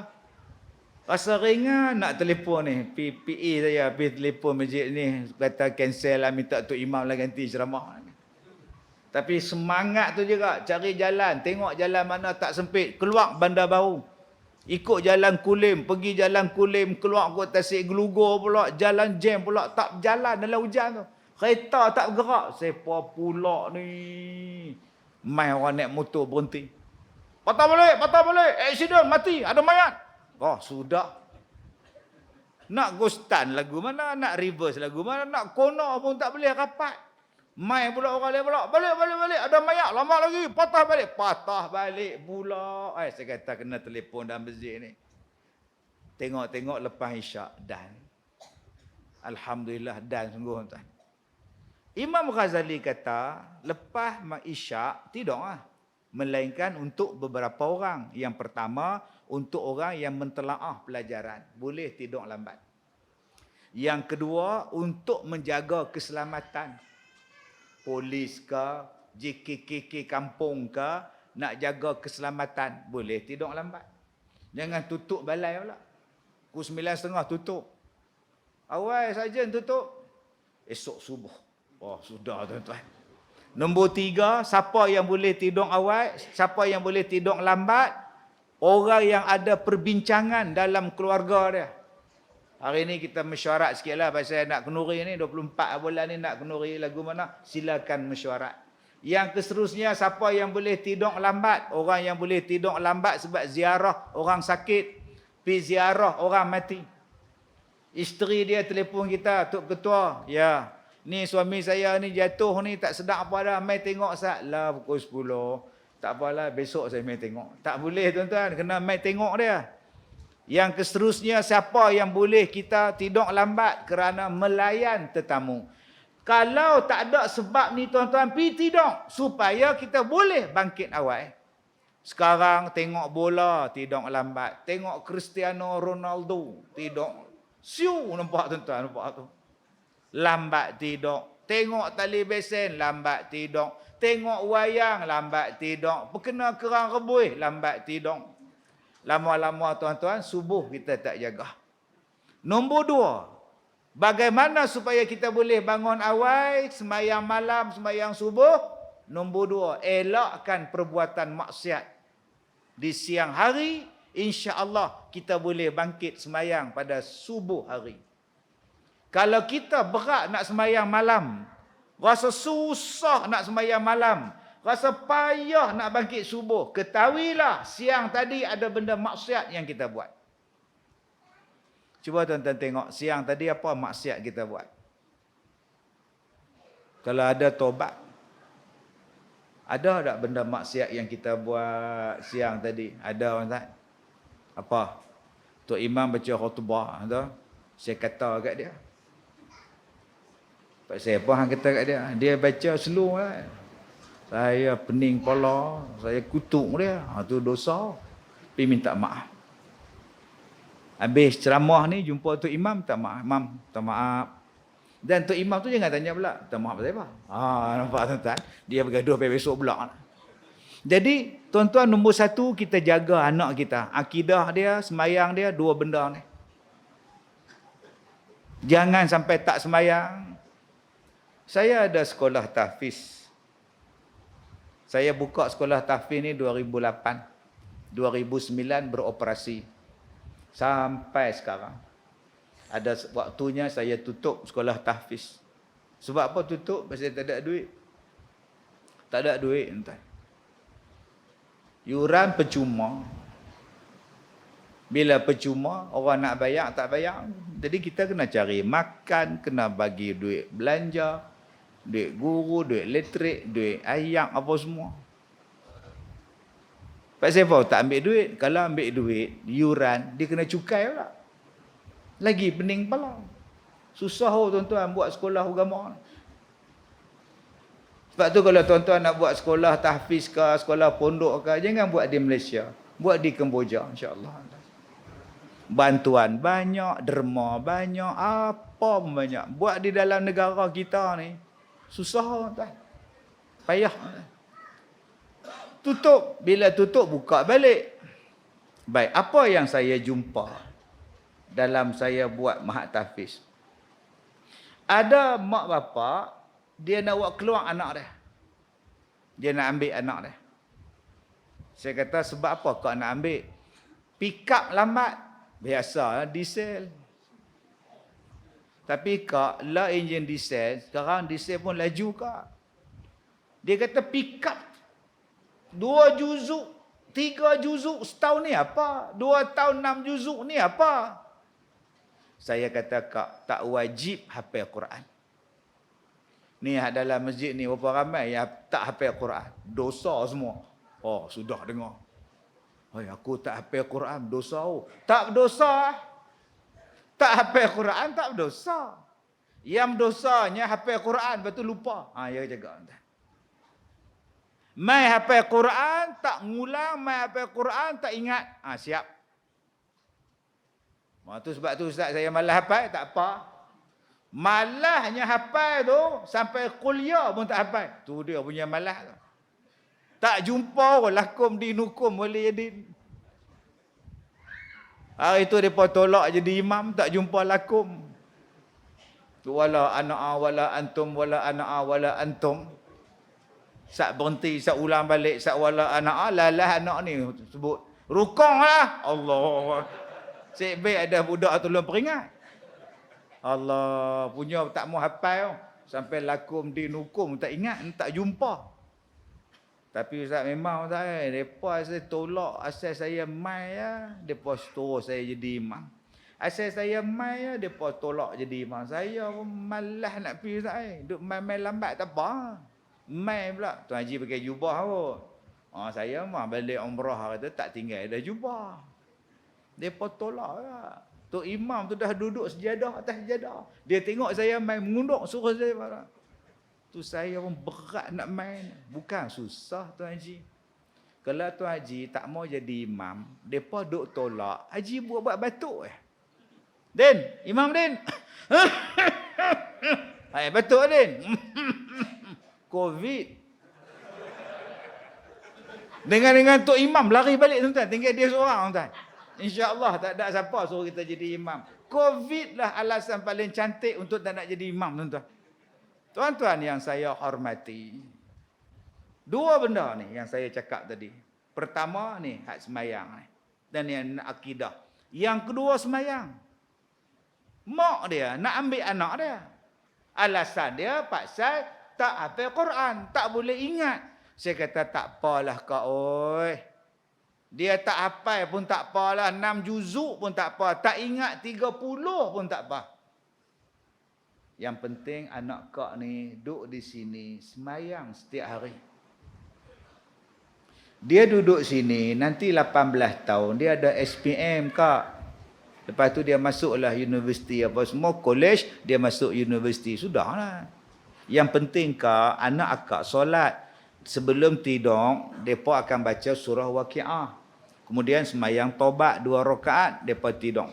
S1: Rasa ringan nak telefon ni. PA saya pergi telefon masjid ni. Kata cancel lah, minta Tok Imam lah ganti ceramah. Tapi semangat tu juga. Cari jalan. Tengok jalan mana tak sempit. Keluar bandar baru. Ikut jalan Kulim. Pergi jalan Kulim. Keluar ke Tasik Gelugor pula. Jalan jam pula. Tak jalan dalam hujan tu. Kereta tak bergerak. Siapa pula ni? Mai orang naik motor berhenti. Patah balik. Patah balik. Accident. Mati. Ada mayat. Oh, sudah. Nak ghostan lagu mana? Nak reverse lagu mana? Nak kono pun tak boleh rapat. Mai pula orang lain pula. Balik. Ada mayat. Lama lagi. Patah balik pula. Saya kata kena telefon dalam masjid ni. Tengok lepas isyak. Dan. Alhamdulillah. Dan sungguh tuan. Imam Ghazali kata. Lepas isyak. Tidaklah. Melainkan untuk beberapa orang. Yang pertama. Untuk orang yang mentelaah pelajaran. Boleh tidur lambat. Yang kedua. Untuk menjaga keselamatan. Polis ke, JKKK kampung ke, nak jaga keselamatan, boleh tidur lambat. Jangan tutup balai pula. Pukul 9.30 tutup. Awal saja tutup. Esok subuh. Oh, sudah tuan-tuan. Nombor 3, siapa yang boleh tidur awal, siapa yang boleh tidur lambat? Orang yang ada perbincangan dalam keluarga dia. Hari ni kita mesyuarat sikit lah pasal nak kenduri ni. 24 bulan ni nak kenduri lagu mana. Silakan mesyuarat. Yang keseterusnya siapa yang boleh tidur lambat. Orang yang boleh tidur lambat sebab ziarah orang sakit. Pergi ziarah orang mati. Isteri dia telefon kita. Tok Ketua. Ya. Ni suami saya ni jatuh ni tak sedap apa dah. Mai tengok sat. Lah pukul 10. Tak apalah besok saya mai tengok. Tak boleh tuan-tuan. Kena mai tengok dia. Yang keseterusnya siapa yang boleh kita tidur lambat kerana melayan tetamu. Kalau tak ada sebab ni tuan-tuan pergi tidur supaya kita boleh bangkit awal. Sekarang tengok bola tidur lambat. Tengok Cristiano Ronaldo tidur. Siu nampak tuan-tuan nampak tu. Lambat tidur. Tengok tali besen lambat tidur. Tengok wayang lambat tidur. Berkena kerang rebus lambat tidur. Lama-lama tuan-tuan, subuh kita tak jaga. Nombor 2, bagaimana supaya kita boleh bangun awal, sembahyang malam, sembahyang subuh? Nombor 2, elakkan perbuatan maksiat. Di siang hari, insya-Allah kita boleh bangkit sembahyang pada subuh hari. Kalau kita berat nak sembahyang malam, rasa susah nak sembahyang malam, rasa payah nak bangkit subuh, ketahuilah siang tadi ada benda maksiat yang kita buat. Cuba tuan-tuan tengok siang tadi apa maksiat kita buat. Kalau ada tobat. Ada tak benda maksiat yang kita buat siang tadi? Ada tuan-tuan? Apa? Tok Imam baca khutbah tu, saya kata kat dia. Pak saya apa hang kata kat dia? Dia baca slow lah. Saya pening kepala, saya kutuk dia. Itu dosa. Pergi minta maaf. Habis ceramah ni, jumpa Tok Imam, minta maaf. Imam, minta maaf. Dan Tok Imam tu jangan tanya pula, minta maaf pasal apa? Nampak tuan-tuan? Dia bergaduh sampai besok pula. Jadi, tuan-tuan, nombor 1, kita jaga anak kita. Akidah dia, sembahyang dia, 2 benda ni. Jangan sampai tak sembahyang. Saya ada sekolah tahfiz. Saya buka sekolah tahfiz ni 2008. 2009 beroperasi. Sampai sekarang. Ada waktunya saya tutup sekolah tahfiz. Sebab apa tutup? Pasal tak ada duit. Tak ada duit. Entah. Yuran percuma. Bila percuma, orang nak bayar, tak bayar. Jadi kita kena cari makan, kena bagi duit belanja. Duit guru, duit elektrik, duit air, apa semua. Pasal apa tak ambil duit? Kalau ambil duit, yuran, dia kena cukai pula. Lagi pening kepala. Susah tuan-tuan buat sekolah agama. Sebab tu kalau tuan-tuan nak buat sekolah tahfiz ke, sekolah pondok ke, jangan buat di Malaysia. Buat di Kemboja, insya-Allah. Bantuan banyak, derma banyak, apa pun banyak. Buat di dalam negara kita ni, susah tuan. Payah. Tutup. Bila tutup, buka balik. Baik, apa yang saya jumpa dalam saya buat mahat tahfiz? Ada mak bapak, dia nak buat keluar anak dia. Dia nak ambil anak dia. Saya kata, sebab apa kau nak ambil? Pick up lambat. Biasa, diesel. Tapi kak, lah enjin diesel, sekarang diesel pun laju kak. Dia kata pick up 2 juzuk, 3 juzuk setahun ni apa? 2 tahun 6 juzuk ni apa? Saya kata kak, tak wajib hafal Quran. Ni dalam masjid ni berapa ramai yang tak hafal Quran. Dosa semua. Oh, sudah dengar. Hai, aku tak hafal Quran, dosa. Tak berdosa. Tak hafal Quran, tak berdosa. Yang dosanya hafal Quran, lepas tu lupa. Ya jaga. Mai hafal Quran, tak ngulang. Mai hafal Quran, tak ingat. Siap. Sebab tu Ustaz saya malas hafal, tak apa. Malasnya hafal tu, sampai kuliah pun tak hafal. Tu dia punya malas tu. Tak jumpa lakum dinukum boleh jadi. Hari tu mereka tolak jadi imam, tak jumpa lakum. Wala ana'a wala antum wala ana'a wala antum. Sak berhenti, sak ulang balik, sak wala ana'a, lalah anak ni sebut. Rukung lah. Allah. Cik baik ada budak tolong peringat. Allah punya tak mau hafal. Sampai lakum dinukum, tak ingat, tak jumpa. Tapi Ustaz memang Ustaz, mereka saya tolak asal saya mai ya, mereka suruh saya jadi imam. Asal saya mai ya, mereka tolak jadi imam. Saya pun malas nak pergi Ustaz. Duk mai-mai lambat tak apa. Mai pula. Tuan Haji pakai jubah kot. Saya mah balik umrah kata tak tinggal dah jubah. Mereka tolak lah. Tok imam tu dah duduk sejadah atas sejadah. Dia tengok saya mai mengunduk, suruh saya marah. Tu saya pun berat nak main. Bukan susah Tuan Haji. Kalau Tuan Haji tak mau jadi imam, mereka duk tolak. Haji buat batuk Din, imam Din. Hai, batuk Din. Covid. Dengan Tok Imam lari balik tuan-tuan. Tinggal dia seorang tuan-tuan. InsyaAllah tak ada siapa suruh kita jadi imam. Covid lah alasan paling cantik untuk tak nak jadi imam tuan-tuan. Tuan-tuan yang saya hormati, dua benda ni yang saya cakap tadi. Pertama ni hak semayang ni, dan yang akidah. Yang kedua semayang. Mak dia nak ambil anak dia. Alasan dia pasal tak hafal Quran, tak boleh ingat. Saya kata tak apalah kak oi. Dia tak hafal pun tak apalah, 6 juzuk pun tak apa, tak ingat 30 pun tak apa. Yang penting anak kak ni duduk di sini semayang setiap hari. Dia duduk sini nanti 18 tahun dia ada SPM kak. Lepas tu dia masuklah universiti apa semua, college, dia masuk universiti. Sudahlah. Yang penting kak, anak akak solat sebelum tidur, depa akan baca surah Waqiah. Kemudian semayang taubat 2 rakaat, depa tidur.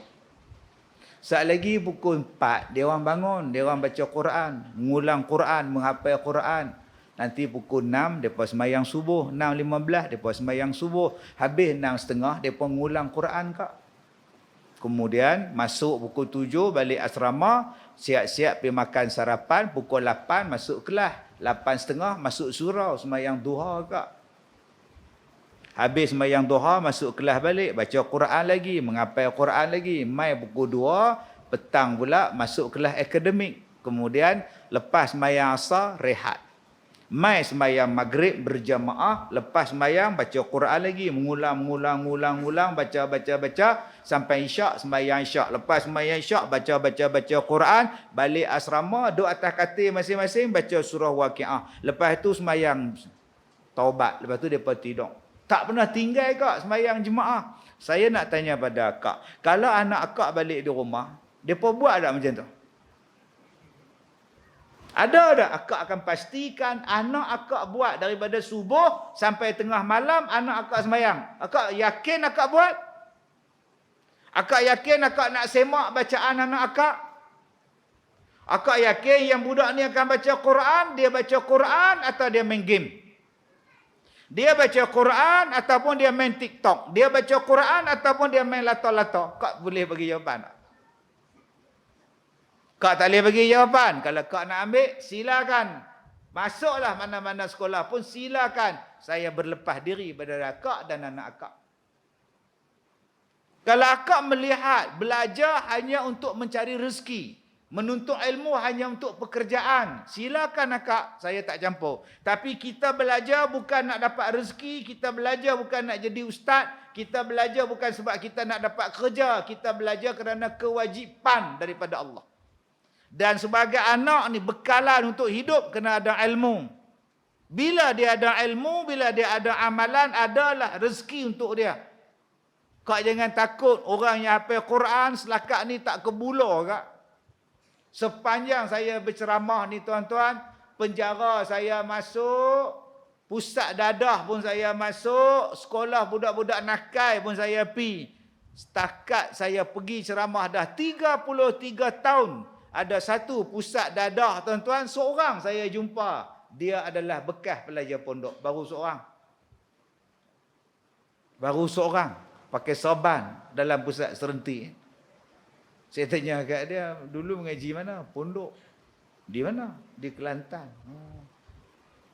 S1: Saat lagi pukul 4, dia orang bangun, dia orang baca Quran, mengulang Quran, menghafal Quran. Nanti pukul 6, depa semayang subuh, 6.15, depa semayang subuh. Habis 6.30, depa mengulang Quran kak. Kemudian masuk pukul 7, balik asrama, siap-siap pergi makan sarapan, pukul 8 masuk kelas. 8.30 masuk surau, semayang duha kak. Habis semayang duha, masuk kelas balik, baca Quran lagi, menghafal Quran lagi. Mai pukul 2, petang pula masuk kelas akademik. Kemudian lepas semayang asar, rehat. Mai semayang maghrib berjamaah, lepas semayang baca Quran lagi, mengulang, baca, sampai isyak, semayang isyak. Lepas semayang isyak, baca Quran, balik asrama, duduk atas katil masing-masing, baca surah Waqiah. Lepas tu semayang taubat, lepas tu depa tidur. Tak pernah tinggal kak semayang jemaah. Saya nak tanya pada kak, kalau anak kak balik di rumah, depa buat tak macam tu? Ada tak? Akak akan pastikan anak akak buat daripada subuh sampai tengah malam anak akak sembahyang. Akak yakin akak buat? Akak yakin akak nak semak bacaan anak akak? Akak yakin yang budak ni akan baca Quran, dia baca Quran atau dia main game? Dia baca Quran ataupun dia main TikTok? Dia baca Quran ataupun dia main lato-lato? Kak boleh bagi jawapan tak? Kak tak boleh bagi jawapan. Kalau kak nak ambil, silakan. Masuklah mana-mana sekolah pun silakan. Saya berlepas diri pada akak dan anak akak. Kalau akak melihat belajar hanya untuk mencari rezeki, menuntut ilmu hanya untuk pekerjaan, silakan akak, saya tak campur. Tapi kita belajar bukan nak dapat rezeki, kita belajar bukan nak jadi ustaz, kita belajar bukan sebab kita nak dapat kerja, kita belajar kerana kewajipan daripada Allah. Dan sebagai anak ni bekalan untuk hidup kena ada ilmu. Bila dia ada ilmu, bila dia ada amalan, adalah rezeki untuk dia. Kak jangan takut orang yang hafal Quran selakat ni tak kebula kak. Sepanjang saya berceramah ni tuan-tuan, penjara saya masuk, pusat dadah pun saya masuk, sekolah budak-budak nakal pun saya pergi. Setakat saya pergi ceramah dah 33 tahun. Ada satu pusat dadah tuan-tuan, seorang saya jumpa. Dia adalah bekas pelajar pondok. Baru seorang. Pakai sorban dalam pusat serenti. Saya tanya kat dia, dulu mengaji mana? Pondok. Di mana? Di Kelantan.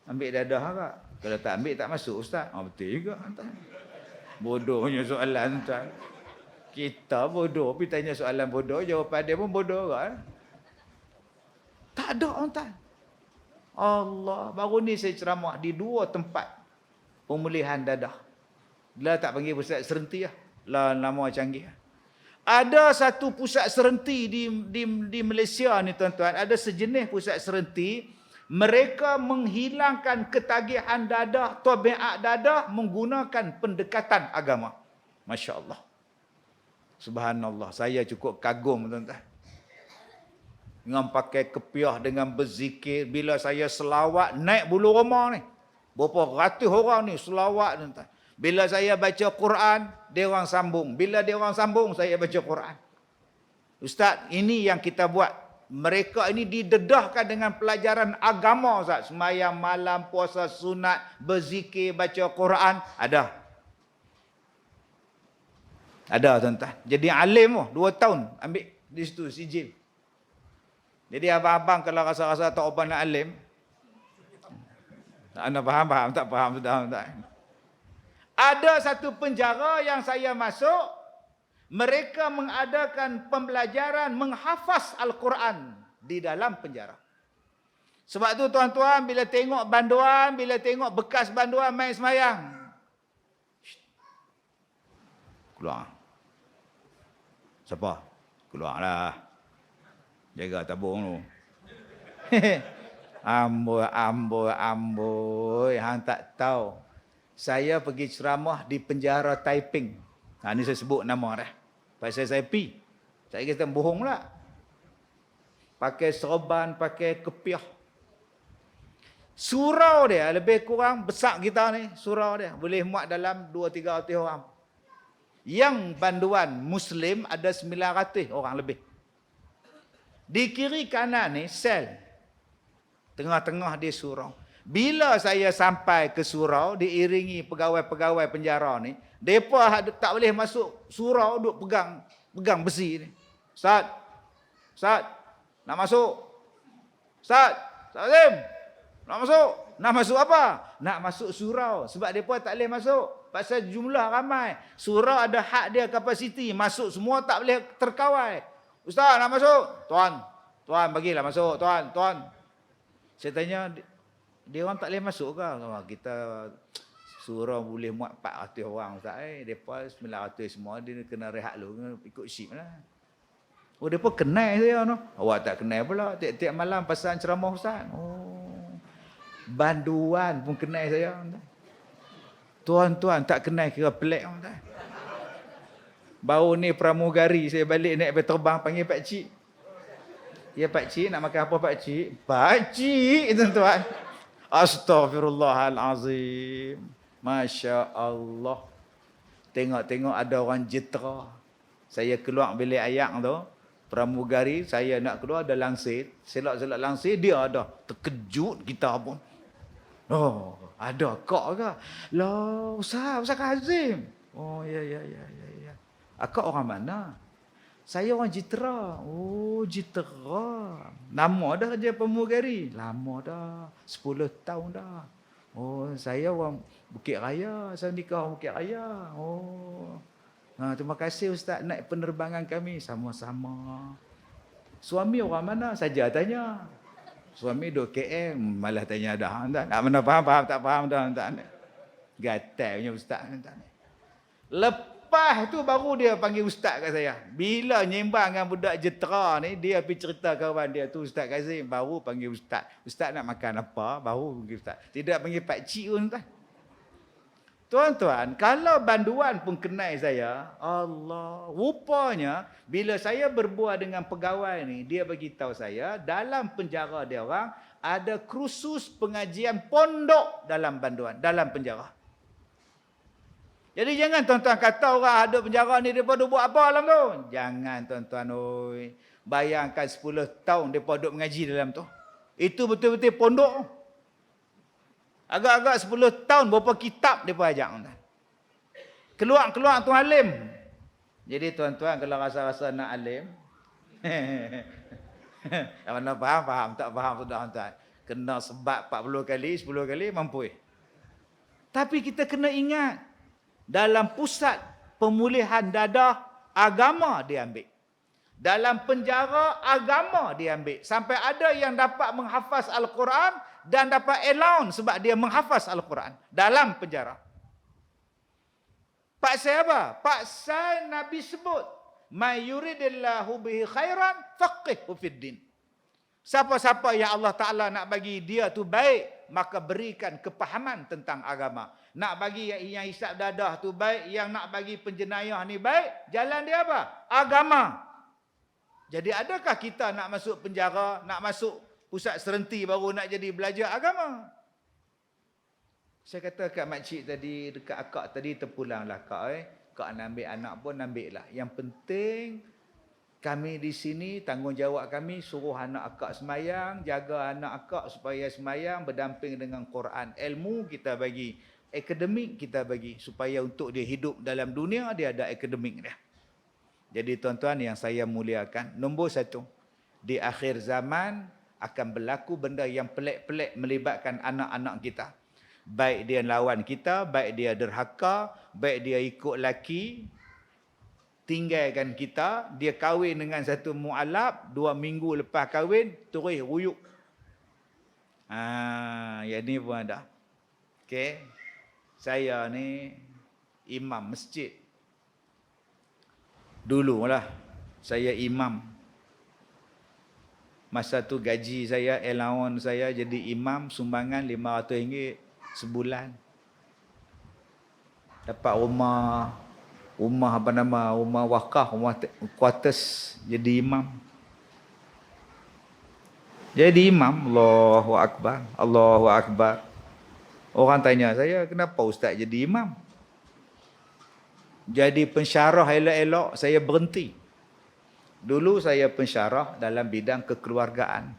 S1: Ambil dadah kak? Kalau tak ambil tak masuk ustaz. Betul juga. Bodohnya soalan tuan. Kita bodoh. Tapi tanya soalan bodoh, jawapan dia pun bodoh kak. Tak ada tuan. Allah, baru ni saya ceramah di 2 tempat pemulihan dadah. Lah tak panggil pusat serenti lah nama canggih. Ada satu pusat serenti di Malaysia ni tuan-tuan, ada sejenis pusat serenti, mereka menghilangkan ketagihan dadah, tabiat dadah menggunakan pendekatan agama. Masya-Allah. Subhanallah, saya cukup kagum tuan-tuan. Dengan pakai kepiah, dengan berzikir. Bila saya selawat, naik bulu roma ni. Berapa ratus orang ni selawat tuan-tuan. Bila saya baca Quran, dia orang sambung. Bila dia orang sambung, saya baca Quran. Ustaz, ini yang kita buat. Mereka ini didedahkan dengan pelajaran agama Ustaz. Sembahyang malam, puasa sunat, berzikir, baca Quran. Ada tuan-tuan. Jadi alim 2 tahun ambil di situ sijil. Jadi abang-abang kalau rasa-rasa tak apa nak alim, anda faham? Tak faham sudah. Tak. Ada satu penjara yang saya masuk, mereka mengadakan pembelajaran menghafaz Al-Quran di dalam penjara. Sebab tu tuan-tuan, bila tengok banduan, bila tengok bekas banduan main semayang, keluar. Siapa? Keluarlah. Jaga tabung tu. Amboi. Hang tak tahu. Saya pergi ceramah di penjara Taiping. Ini saya sebut nama dah. Pasal saya pergi. Saya kata bohong lah. Pakai sorban, pakai kepiah. Surau dia lebih kurang besar kita ni. Surau dia. Boleh muat dalam 200-300 orang. Yang banduan Muslim ada 900 orang lebih. Di kiri kanan ni sel. Tengah-tengah dia surau. Bila saya sampai ke surau, diiringi pegawai-pegawai penjara ni, mereka tak boleh masuk surau, duk pegang besi ni. Ustaz, nak masuk? Ustaz Azim, nak masuk? Nak masuk apa? Nak masuk surau. Sebab mereka tak boleh masuk. Pasal jumlah ramai. Surau ada had dia, kapasiti. Masuk semua tak boleh terkawal. Ustaz nak masuk? Tuan bagilah masuk, tuan. Saya tanya, dia orang tak boleh masuk ke? Kita surau boleh muat 400 orang Ustaz. Mereka 900 semua, dia kena rehat dulu, ikut ship lah. Oh, mereka kenal saya. No? Awak tak kenal pula. Tiap-tiap malam pasal ceramah Ustaz. Oh, banduan pun kenal saya. Tuan tak kenal kira pelik. Baru ni pramugari saya balik naik terbang panggil Pak Cik. Ya Pak Cik, nak makan apa Pak Cik? Pak Cik, tuan-tuan. Astaghfirullahalazim. Masya Allah. Tengok-tengok ada orang jitera. Saya keluar bilik ayak tu. Pramugari, saya nak keluar ada langsir. Selak-selak langsir, dia ada. Terkejut kita pun. Oh, ada kak ke? Lah, Ustaz Kazim. Oh, ya. Akak orang mana? Saya orang Jitera. Oh, Jitera. Lama dah kerja pramugari? Lama dah. 10 tahun dah. Oh, saya orang Bukit Raya. Saya nikah orang Bukit Raya. Oh. Terima kasih Ustaz naik penerbangan kami. Sama-sama. Suami orang mana? Saja tanya. Suami duduk KM. Malah tanya dah. Nak mana faham, tak faham dah. Gatal punya Ustaz. Lepas tu baru dia panggil Ustaz kat saya. Bila nyembang dengan budak Jitera ni, dia pergi cerita kawan dia tu Ustaz Kazim. Baru panggil Ustaz. Ustaz nak makan apa? Baru panggil Ustaz. Tidak panggil Pak Cik pun tuan. Tuan-tuan, kalau banduan pun kenal saya, Allah, rupanya bila saya berbual dengan pegawai ni, dia bagi tahu saya dalam penjara dia orang ada kursus pengajian pondok dalam banduan, dalam penjara. Jadi jangan tuan-tuan kata orang ada penjara ni depa duk buat apa dalam tu. Jangan tuan-tuan oi. Bayangkan 10 tahun depa duk mengaji dalam tu. Itu betul-betul pondok. Agak-agak 10 tahun berapa kitab depa ajak tuan. Keluar-keluar tu alim. Jadi tuan-tuan kalau rasa-rasa nak alim, mana faham, tak faham sudah tuan. Kena sebab 40 kali, 10 kali mampu. Tapi kita kena ingat dalam pusat pemulihan dadah agama diambil. Dalam penjara agama diambil. Sampai ada yang dapat menghafaz Al-Quran dan dapat allowance sebab dia menghafaz Al-Quran dalam penjara. Pasal apa? Pasal Nabi sebut, "May yuridillahu bihi khairan faqihhu fid din." Siapa-siapa yang Allah Taala nak bagi dia tu baik, maka berikan kepahaman tentang agama. Nak bagi yang hisap dadah tu baik, yang nak bagi penjenayah ni baik, jalan dia apa? Agama. Jadi adakah kita nak masuk penjara, nak masuk pusat serenti baru nak jadi belajar agama? Saya kata kat makcik tadi, dekat akak tadi, terpulanglah kak. Kak nak ambil anak pun ambil lah. Yang penting kami di sini, tanggungjawab kami suruh anak akak semayang, jaga anak akak supaya semayang berdamping dengan Quran. Ilmu kita bagi, akademik kita bagi, supaya untuk dia hidup dalam dunia dia ada akademik dia. Jadi tuan-tuan yang saya muliakan, nombor 1, di akhir zaman akan berlaku benda yang pelik-pelik melibatkan anak-anak kita. Baik dia lawan kita, baik dia derhaka, baik dia ikut laki, tinggalkan kita, dia kahwin dengan satu mu'alaf, 2 minggu lepas kahwin, terus ruyuk. Yang ni pun ada. Okey. Saya ni imam masjid. Dululah saya imam. Masa tu gaji saya, allowance saya jadi imam, sumbangan RM500 sebulan. Dapat rumah wakaf, rumah quarters, jadi imam. Jadi imam, Allahu Akbar, Allahu Akbar. Orang tanya saya, kenapa ustaz jadi imam? Jadi pensyarah elok-elok, saya berhenti. Dulu saya pensyarah dalam bidang kekeluargaan.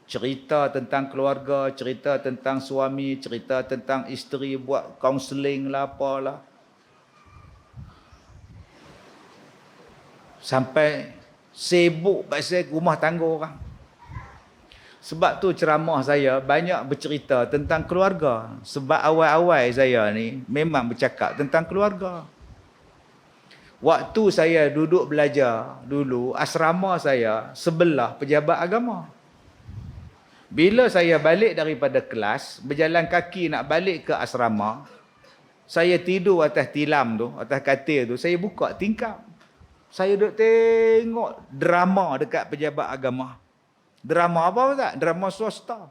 S1: Cerita tentang keluarga, cerita tentang suami, cerita tentang isteri, buat kaunseling lah, apalah. Sampai sibuk pasal rumah tangga orang. Sebab tu ceramah saya banyak bercerita tentang keluarga. Sebab awal-awal saya ni memang bercakap tentang keluarga. Waktu saya duduk belajar dulu, asrama saya sebelah pejabat agama. Bila saya balik daripada kelas, berjalan kaki nak balik ke asrama, saya tidur atas tilam tu, atas katil tu, saya buka tingkap. Saya duduk tengok drama dekat pejabat agama. Drama apa tak? Drama swasta.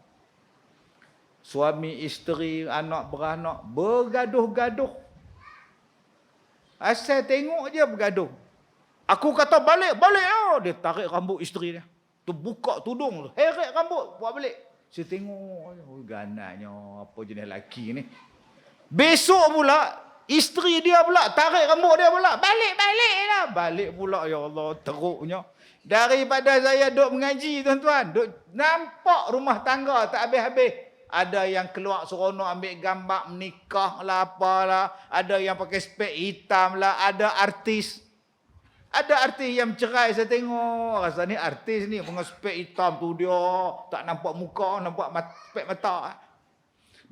S1: Suami, isteri, anak beranak bergaduh-gaduh. Asal tengok je bergaduh. Aku kata balik. Oh, dia tarik rambut isteri dia. Tu buka tudung, heret rambut, buat balik. Saya tengok, oh, gananya apa jenis lelaki ni. Besok pula, isteri dia pula, tarik rambut dia pula. Balik lah. Balik pula, ya Allah, teruknya. Daripada saya duduk mengaji, tuan-tuan. Duk nampak rumah tangga tak habis-habis. Ada yang keluar seronok ambil gambar menikah lah, apalah. Ada yang pakai spek hitam lah. Ada artis. Ada artis yang cerai, saya tengok. Rasa ni artis ni, dengan spek hitam tu dia. Tak nampak muka, nampak spek mata.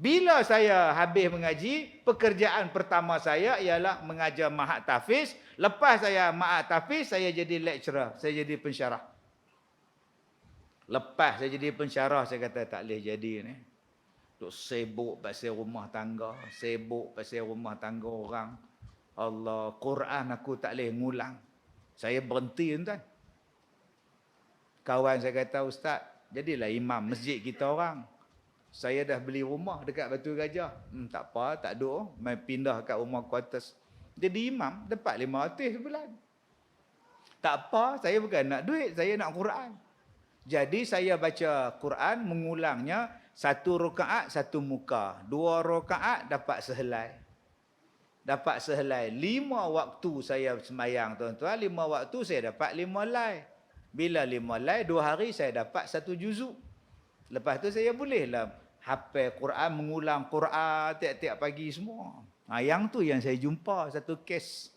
S1: Bila saya habis mengaji, pekerjaan pertama saya ialah mengajar Mahat Tahfiz. Lepas saya Mahat Tahfiz, saya jadi lecturer, saya jadi pensyarah. Lepas saya jadi pensyarah, saya kata tak boleh jadi ni. Duk sibuk pasal rumah tangga, sibuk pasal rumah tangga orang. Allah, Quran aku tak boleh ngulang. Saya berhenti, tuan. Kawan saya kata, Ustaz, jadilah imam masjid kita orang. Saya dah beli rumah dekat Batu Gajah. Tak apa, tak ada. Main pindah kat rumah quarters. Jadi imam, dapat 500 sebulan. Tak apa, saya bukan nak duit, saya nak Quran. Jadi saya baca Quran, mengulangnya 1 rakaat 1 muka. 2 rakaat dapat sehelai. Dapat sehelai. 5 waktu saya sembahyang, tuan-tuan. 5 waktu saya dapat 5 helai. Bila 5 helai, 2 hari saya dapat 1 juzuk. Lepas tu saya bolehlah hafal Quran, mengulang Quran tiap-tiap pagi semua. Yang tu yang saya jumpa satu kes.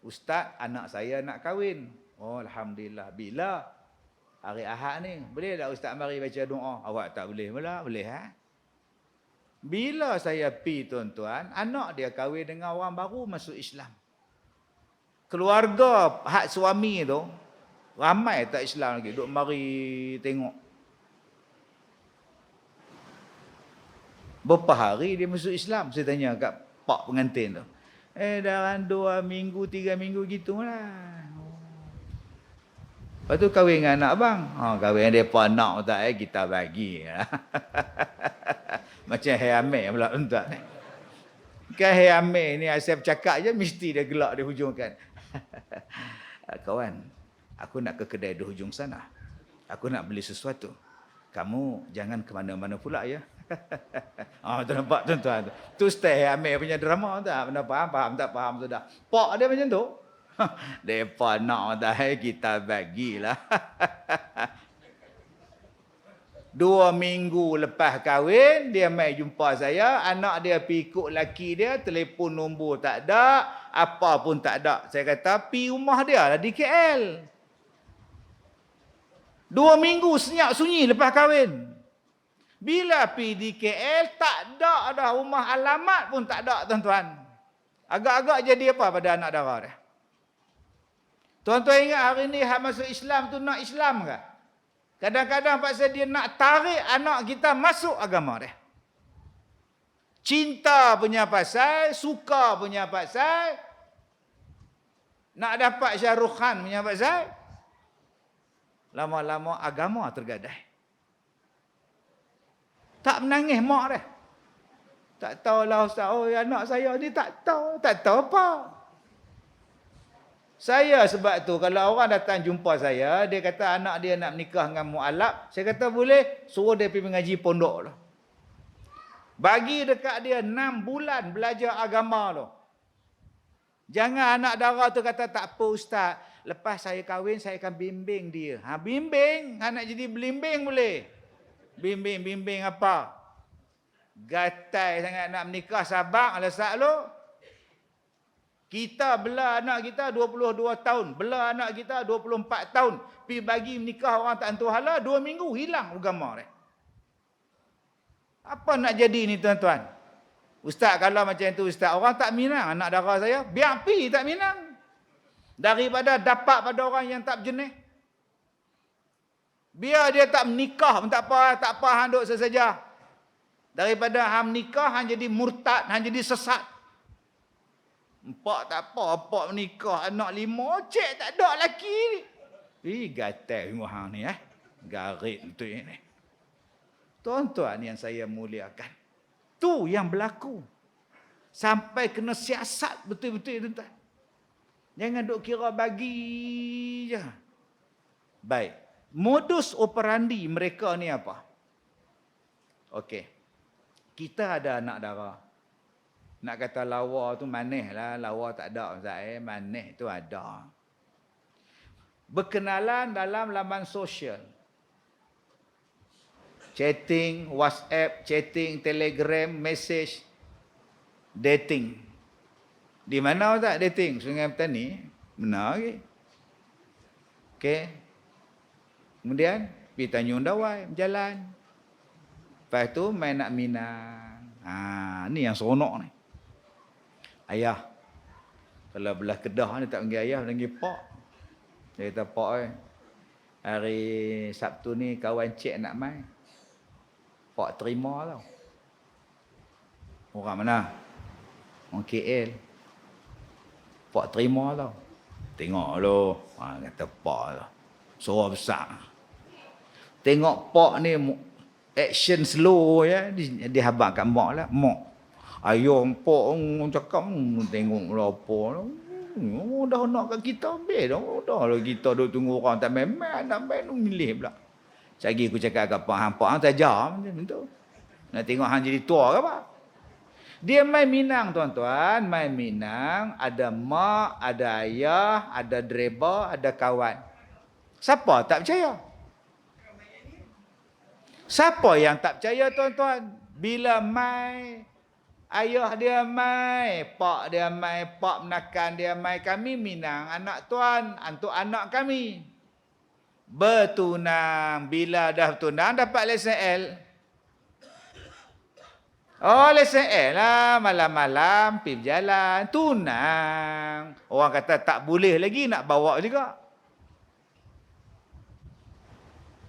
S1: Ustaz, anak saya nak kahwin. Oh, Alhamdulillah. Bila? Hari Ahad ni. Boleh tak Ustaz mari baca doa? Awak tak boleh pula? Boleh ha? Bila saya pi, tuan-tuan, anak dia kahwin dengan orang baru masuk Islam. Keluarga hak suami tu, ramai tak Islam lagi. Duk mari tengok. Berapa hari dia masuk Islam? Saya tanya kat pak pengantin tu. Dalam 2 minggu, 3 minggu gitulah. Lepas tu kahwin dengan anak abang. Kahwin dengan mereka anak tak kita bagi. Macam Hayameh pula tuan. Kan Hayameh ni Asif cakap je mesti dia gelak di hujung kan. Kawan, aku nak ke kedai di hujung sana. Aku nak beli sesuatu. Kamu jangan ke mana-mana pula ya. Tu nampak tuan-tuan. Tu style Hayameh punya drama tak? Mana faham tak faham sudah. Pak dia macam tu. Depa nak dah kita bagilah. 2 minggu lepas kahwin, dia mai jumpa saya. Anak dia pergi ikut laki dia, telefon nombor tak ada, apa pun tak ada. Saya kata, pergi rumah dia lah di KL. 2 minggu senyap sunyi lepas kahwin. Bila pergi di KL, tak ada dah rumah, alamat pun tak ada, tuan-tuan. Agak-agak jadi apa pada anak dara dia? Tuan-tuan ingat hari ni hak masuk Islam tu nak Islam ke? Kadang-kadang paksa dia nak tarik anak kita masuk agama dia. Cinta punya pasal, suka punya pasal, nak dapat Syahrukh Khan punya pasal, lama-lama agama tergadai. Tak menangis mak dia. Tak tahulah Ustaz, anak saya ni tak tahu apa. Saya sebab tu kalau orang datang jumpa saya, dia kata anak dia nak menikah dengan mualaf, saya kata boleh, suruh dia pergi mengaji pondok lah. Bagi dekat dia 6 bulan belajar agama tu. Jangan anak dara tu kata tak apa Ustaz, lepas saya kahwin saya akan bimbing dia. Bimbing, nak jadi belimbing boleh. Bimbing apa? Gatai sangat nak menikah sabak alasak lu. Kita bela anak kita 22 tahun. Bela anak kita 24 tahun. Pergi bagi menikah orang tak tentu hala, 2 minggu hilang agama dia. Apa nak jadi ni tuan-tuan? Ustaz kalau macam itu Ustaz, orang tak minang anak dara saya, biar pergi tak minang. Daripada dapat pada orang yang tak berjenis. Biar dia tak menikah pun tak apa hang duk sesaja. Daripada hang menikah hang jadi murtad, hang jadi sesat. Empak tak apa menikah anak 5, cek tak ada lelaki ni. Gatal tengok hang ni garit tu ni. Tuan-tuan yang saya muliakan. Tu yang berlaku. Sampai kena siasat betul-betul tuan-tuan. Jangan duk kira bagi je. Baik. Modus operandi mereka ni apa? Okey. Kita ada anak dara. Nak kata lawa tu manis lah. Lawa tak ada. Manis tu ada. Berkenalan dalam laman sosial. Chatting, WhatsApp, chatting, Telegram, message, dating. Di mana tak dating? Sungai Petani. Benar ke? Okey. Kemudian, pergi Tanjung Dawai, berjalan. Lepas tu, main nak Minang. Ni yang seronok ni. Ayah. Kalau belah Kedah ni tak panggil ayah, panggil Pak. Dia kata, Pak hari Sabtu ni kawan cik nak main. Pak terima tau. Orang mana? Orang KL. Pak terima tau. Tengok lu. Kata Pak lah. Suara besar. Tengok Pak ni action slow ya. Dia habaq kat mak lah. Mak. Ayah Pak cakap tengok lah apa lah. Dah nak kat kita ambil dah. Dah lah kita duk tunggu orang tak main-main. Nak main tu milih pula. Lagi aku cakap kat Pak. Pak tak jam macam tu. Nak tengok hang jadi tua ke apa? Dia main Minang tuan-tuan. Main Minang. Ada mak, ada ayah, ada driver, ada kawan. Siapa tak percaya? Siapa yang tak percaya tuan-tuan? Bila main, ayah dia main, pak dia main, pak menakan dia main. Kami Minang, anak tuan, untuk anak kami. Bertunang. Bila dah bertunang, dapat lesen L. Oh, lesen L lah. Malam-malam, pergi berjalan. Tunang. Orang kata tak boleh lagi nak bawa juga.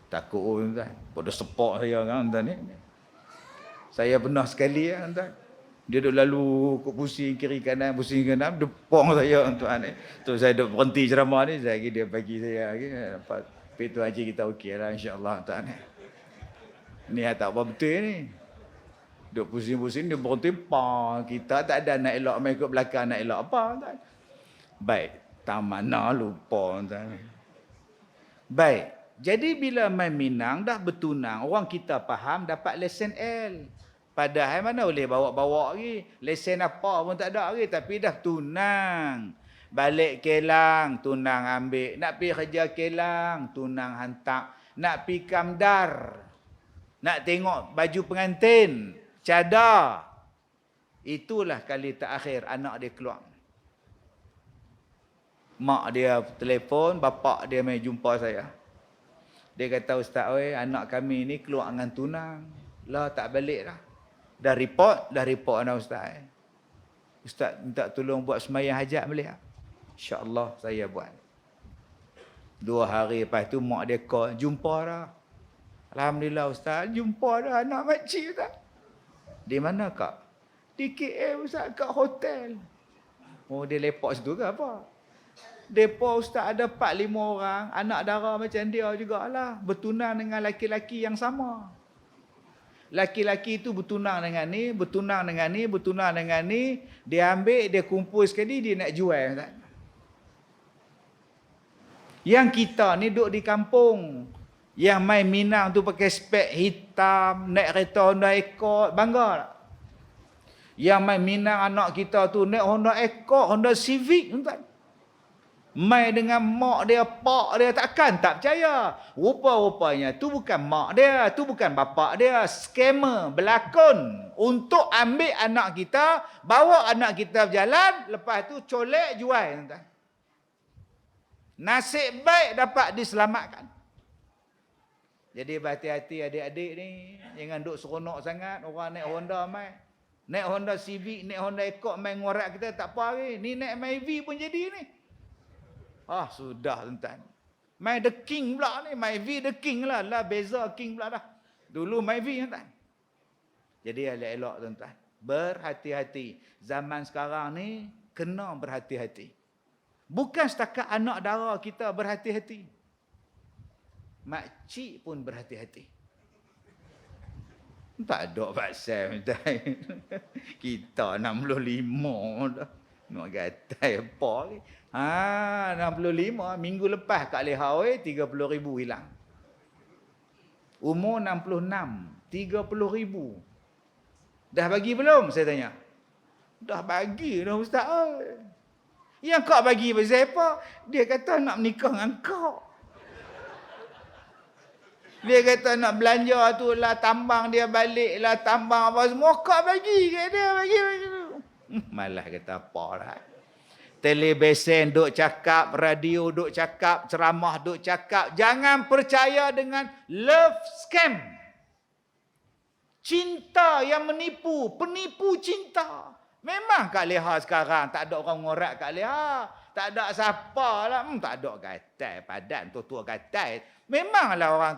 S1: Takut tuan. Pada sepak saya kan tuan ni. Saya pernah sekali tuan. Dia duk lalu pusing kiri kanan, pusing kanan, depong saya tuan ni. Tu saya duk berhenti ceramah ni, saya dia bagi saya lagi dapat itu haji kita okeylah insya-Allah tuan ni. Ni tak apa betul ni. Duk pusing-pusing dia berhenti kita tak ada nak elok mai ikut belakang nak elok apa tuan. Baik, tak mana lupa tuan. Baik. Jadi bila main Minang dah bertunang, orang kita faham dapat lesen L. Padahal mana boleh bawa-bawa lagi. Lesen apa pun tak ada lagi, tapi dah tunang. Balik Kelang, tunang ambil. Nak pergi kerja Kelang, tunang hantar. Nak pergi Kamdar. Nak tengok baju pengantin, cadar. Itulah kali terakhir anak dia keluar. Mak dia telefon, bapak dia mai jumpa saya. Dia kata, Ustaz, anak kami ni keluar dengan tunang. Lah, tak balik dah. Dah report anak Ustaz. Ustaz, minta tolong buat sembahyang hajat boleh tak? InsyaAllah saya buat. 2 hari lepas tu, mak dia call, jumpa dah. Alhamdulillah Ustaz, jumpa dah anak makcik Ustaz. Di mana kak? Di KL Ustaz, kat hotel. Oh, dia lepak situ ke apa? Depa Ustaz ada 4-5 orang, anak dara macam dia jugalah, bertunang dengan laki-laki yang sama. Laki-laki itu bertunang dengan ni, bertunang dengan ni, bertunang dengan ni, dia ambil, dia kumpul sekali, dia nak jual. Ustaz. Yang kita ni duduk di kampung, yang main Minang tu pakai spek hitam, naik kereta Honda Accord, bangga tak? Yang main Minang anak kita tu naik Honda Accord, Honda Civic, Ustaz. Mai dengan mak dia, pak dia, takkan tak percaya. Rupa-rupanya tu bukan mak dia, tu bukan bapak dia. Scammer berlakon untuk ambil anak kita, bawa anak kita berjalan, lepas tu colek jual. Nasib baik dapat diselamatkan. Jadi berhati-hati adik-adik ni, jangan duk seronok sangat. Orang naik Honda mai. Naik Honda Civic, naik Honda Accord main ngorak kita tak apa lagi. Ni naik Myvi pun jadi ni. Sudah tuan-tuan. My the king pula ni. Myvi the king lah. Beza king pula dah. Dulu Myvi tuan-tuan. Jadi elok-elok tuan-tuan. Berhati-hati. Zaman sekarang ni kena berhati-hati. Bukan setakat anak dara kita berhati-hati. Makcik pun berhati-hati. Tak ada pasal tuan. Kita 65 dah. Nak gatai apa ni? 65 minggu lepas kat Lehau 30,000 hilang. Umur 66. 30,000. Dah bagi belum? Saya tanya. Dah bagi dah Ustaz. Yang kau bagi pasal apa? Dia kata nak menikah dengan kau. Dia kata nak belanja tu lah, tambang dia balik lah, tambang apa semua. Kau bagi ke dia, bagi. Malah kata apa lah. Televisen duk cakap, radio duk cakap, ceramah duk cakap. Jangan percaya dengan love scam. Cinta yang menipu, penipu cinta. Memang Kak Leha sekarang tak ada orang ngorak Kak Leha. Tak ada siapa lah. Tak ada gatai padan, tua-tua gatai. Memanglah orang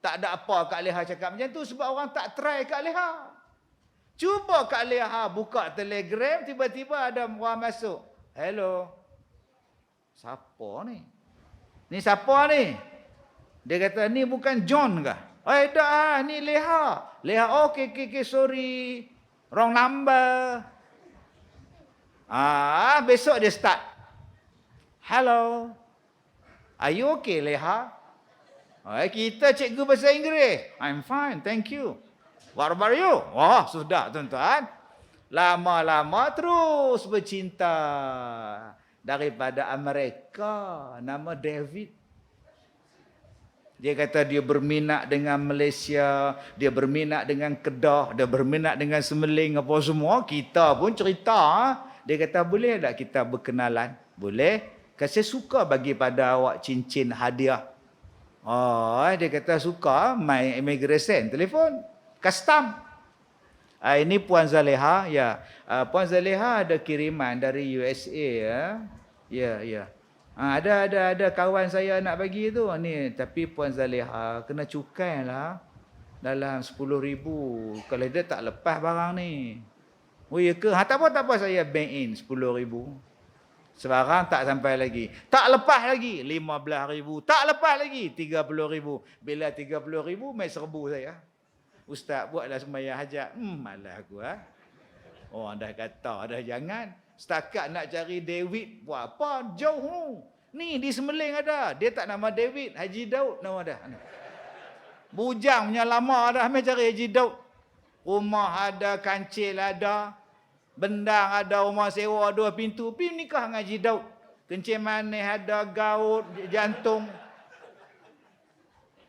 S1: tak ada apa Kak Leha cakap macam tu sebab orang tak try Kak Leha. Cuba Kak Leha buka Telegram, tiba-tiba ada orang masuk. Hello. Siapa ni? Ni siapa ni? Dia kata, ni bukan John kah? Dah, ni Leha. Leha, okay, sorry. Wrong number. Besok dia start. Hello. Are you okay, Leha? Kita cikgu bahasa Inggeris. I'm fine, thank you. What about you? Sudah tuan-tuan. Lama-lama terus bercinta. Daripada Amerika. Nama David. Dia kata dia berminat dengan Malaysia. Dia berminat dengan Kedah. Dia berminat dengan Semeling apa semua. Kita pun cerita. Dia kata boleh tak kita berkenalan? Boleh. Saya suka bagi pada awak cincin hadiah. Dia kata suka. My immigration. Telefon. Custom. Ini Puan Zaleha. Ya. Puan Zaleha ada kiriman dari USA. Ya. Ada kawan saya nak bagi tu. Ni, tapi Puan Zaleha kena cukai lah. Dalam 10,000. Kalau dia tak lepas barang ni. Ya ke? Tak apa saya bank in 10,000. Sekarang tak sampai lagi. Tak lepas lagi 15,000. Tak lepas lagi 30,000. Bila 30,000 mai serbu saya. Ustaz buatlah sembahyang hajat. Malah aku Orang dah kata dah jangan. Setakat nak cari David buat apa? Jauh. Ni di Semeling ada. Dia tak nama David, Haji Daud nama dah. Bujang punya lama dah mai cari Haji Daud. Rumah ada, kancil ada. Bendang ada, rumah sewa 2 pintu. Pergi nikah dengan Haji Daud. Kencing manis ada, gaut, jantung.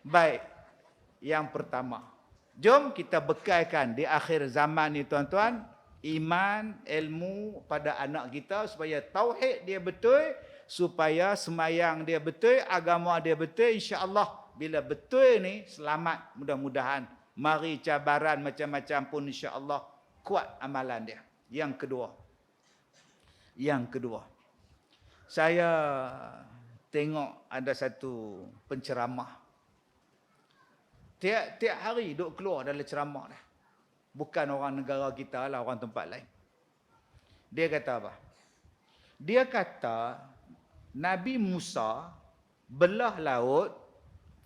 S1: Baik. Yang pertama. Jom kita bekalkan di akhir zaman ni tuan-tuan. Iman, ilmu pada anak kita. Supaya tauhid dia betul. Supaya semayang dia betul. Agama dia betul. InsyaAllah bila betul ni selamat mudah-mudahan. Mari cabaran macam-macam pun insyaAllah kuat amalan dia. Yang kedua. Saya tengok ada satu penceramah. Tiap hari duk keluar dalam ceramah dah. Bukan orang negara kita lah, orang tempat lain. Dia kata apa? Dia kata Nabi Musa belah laut,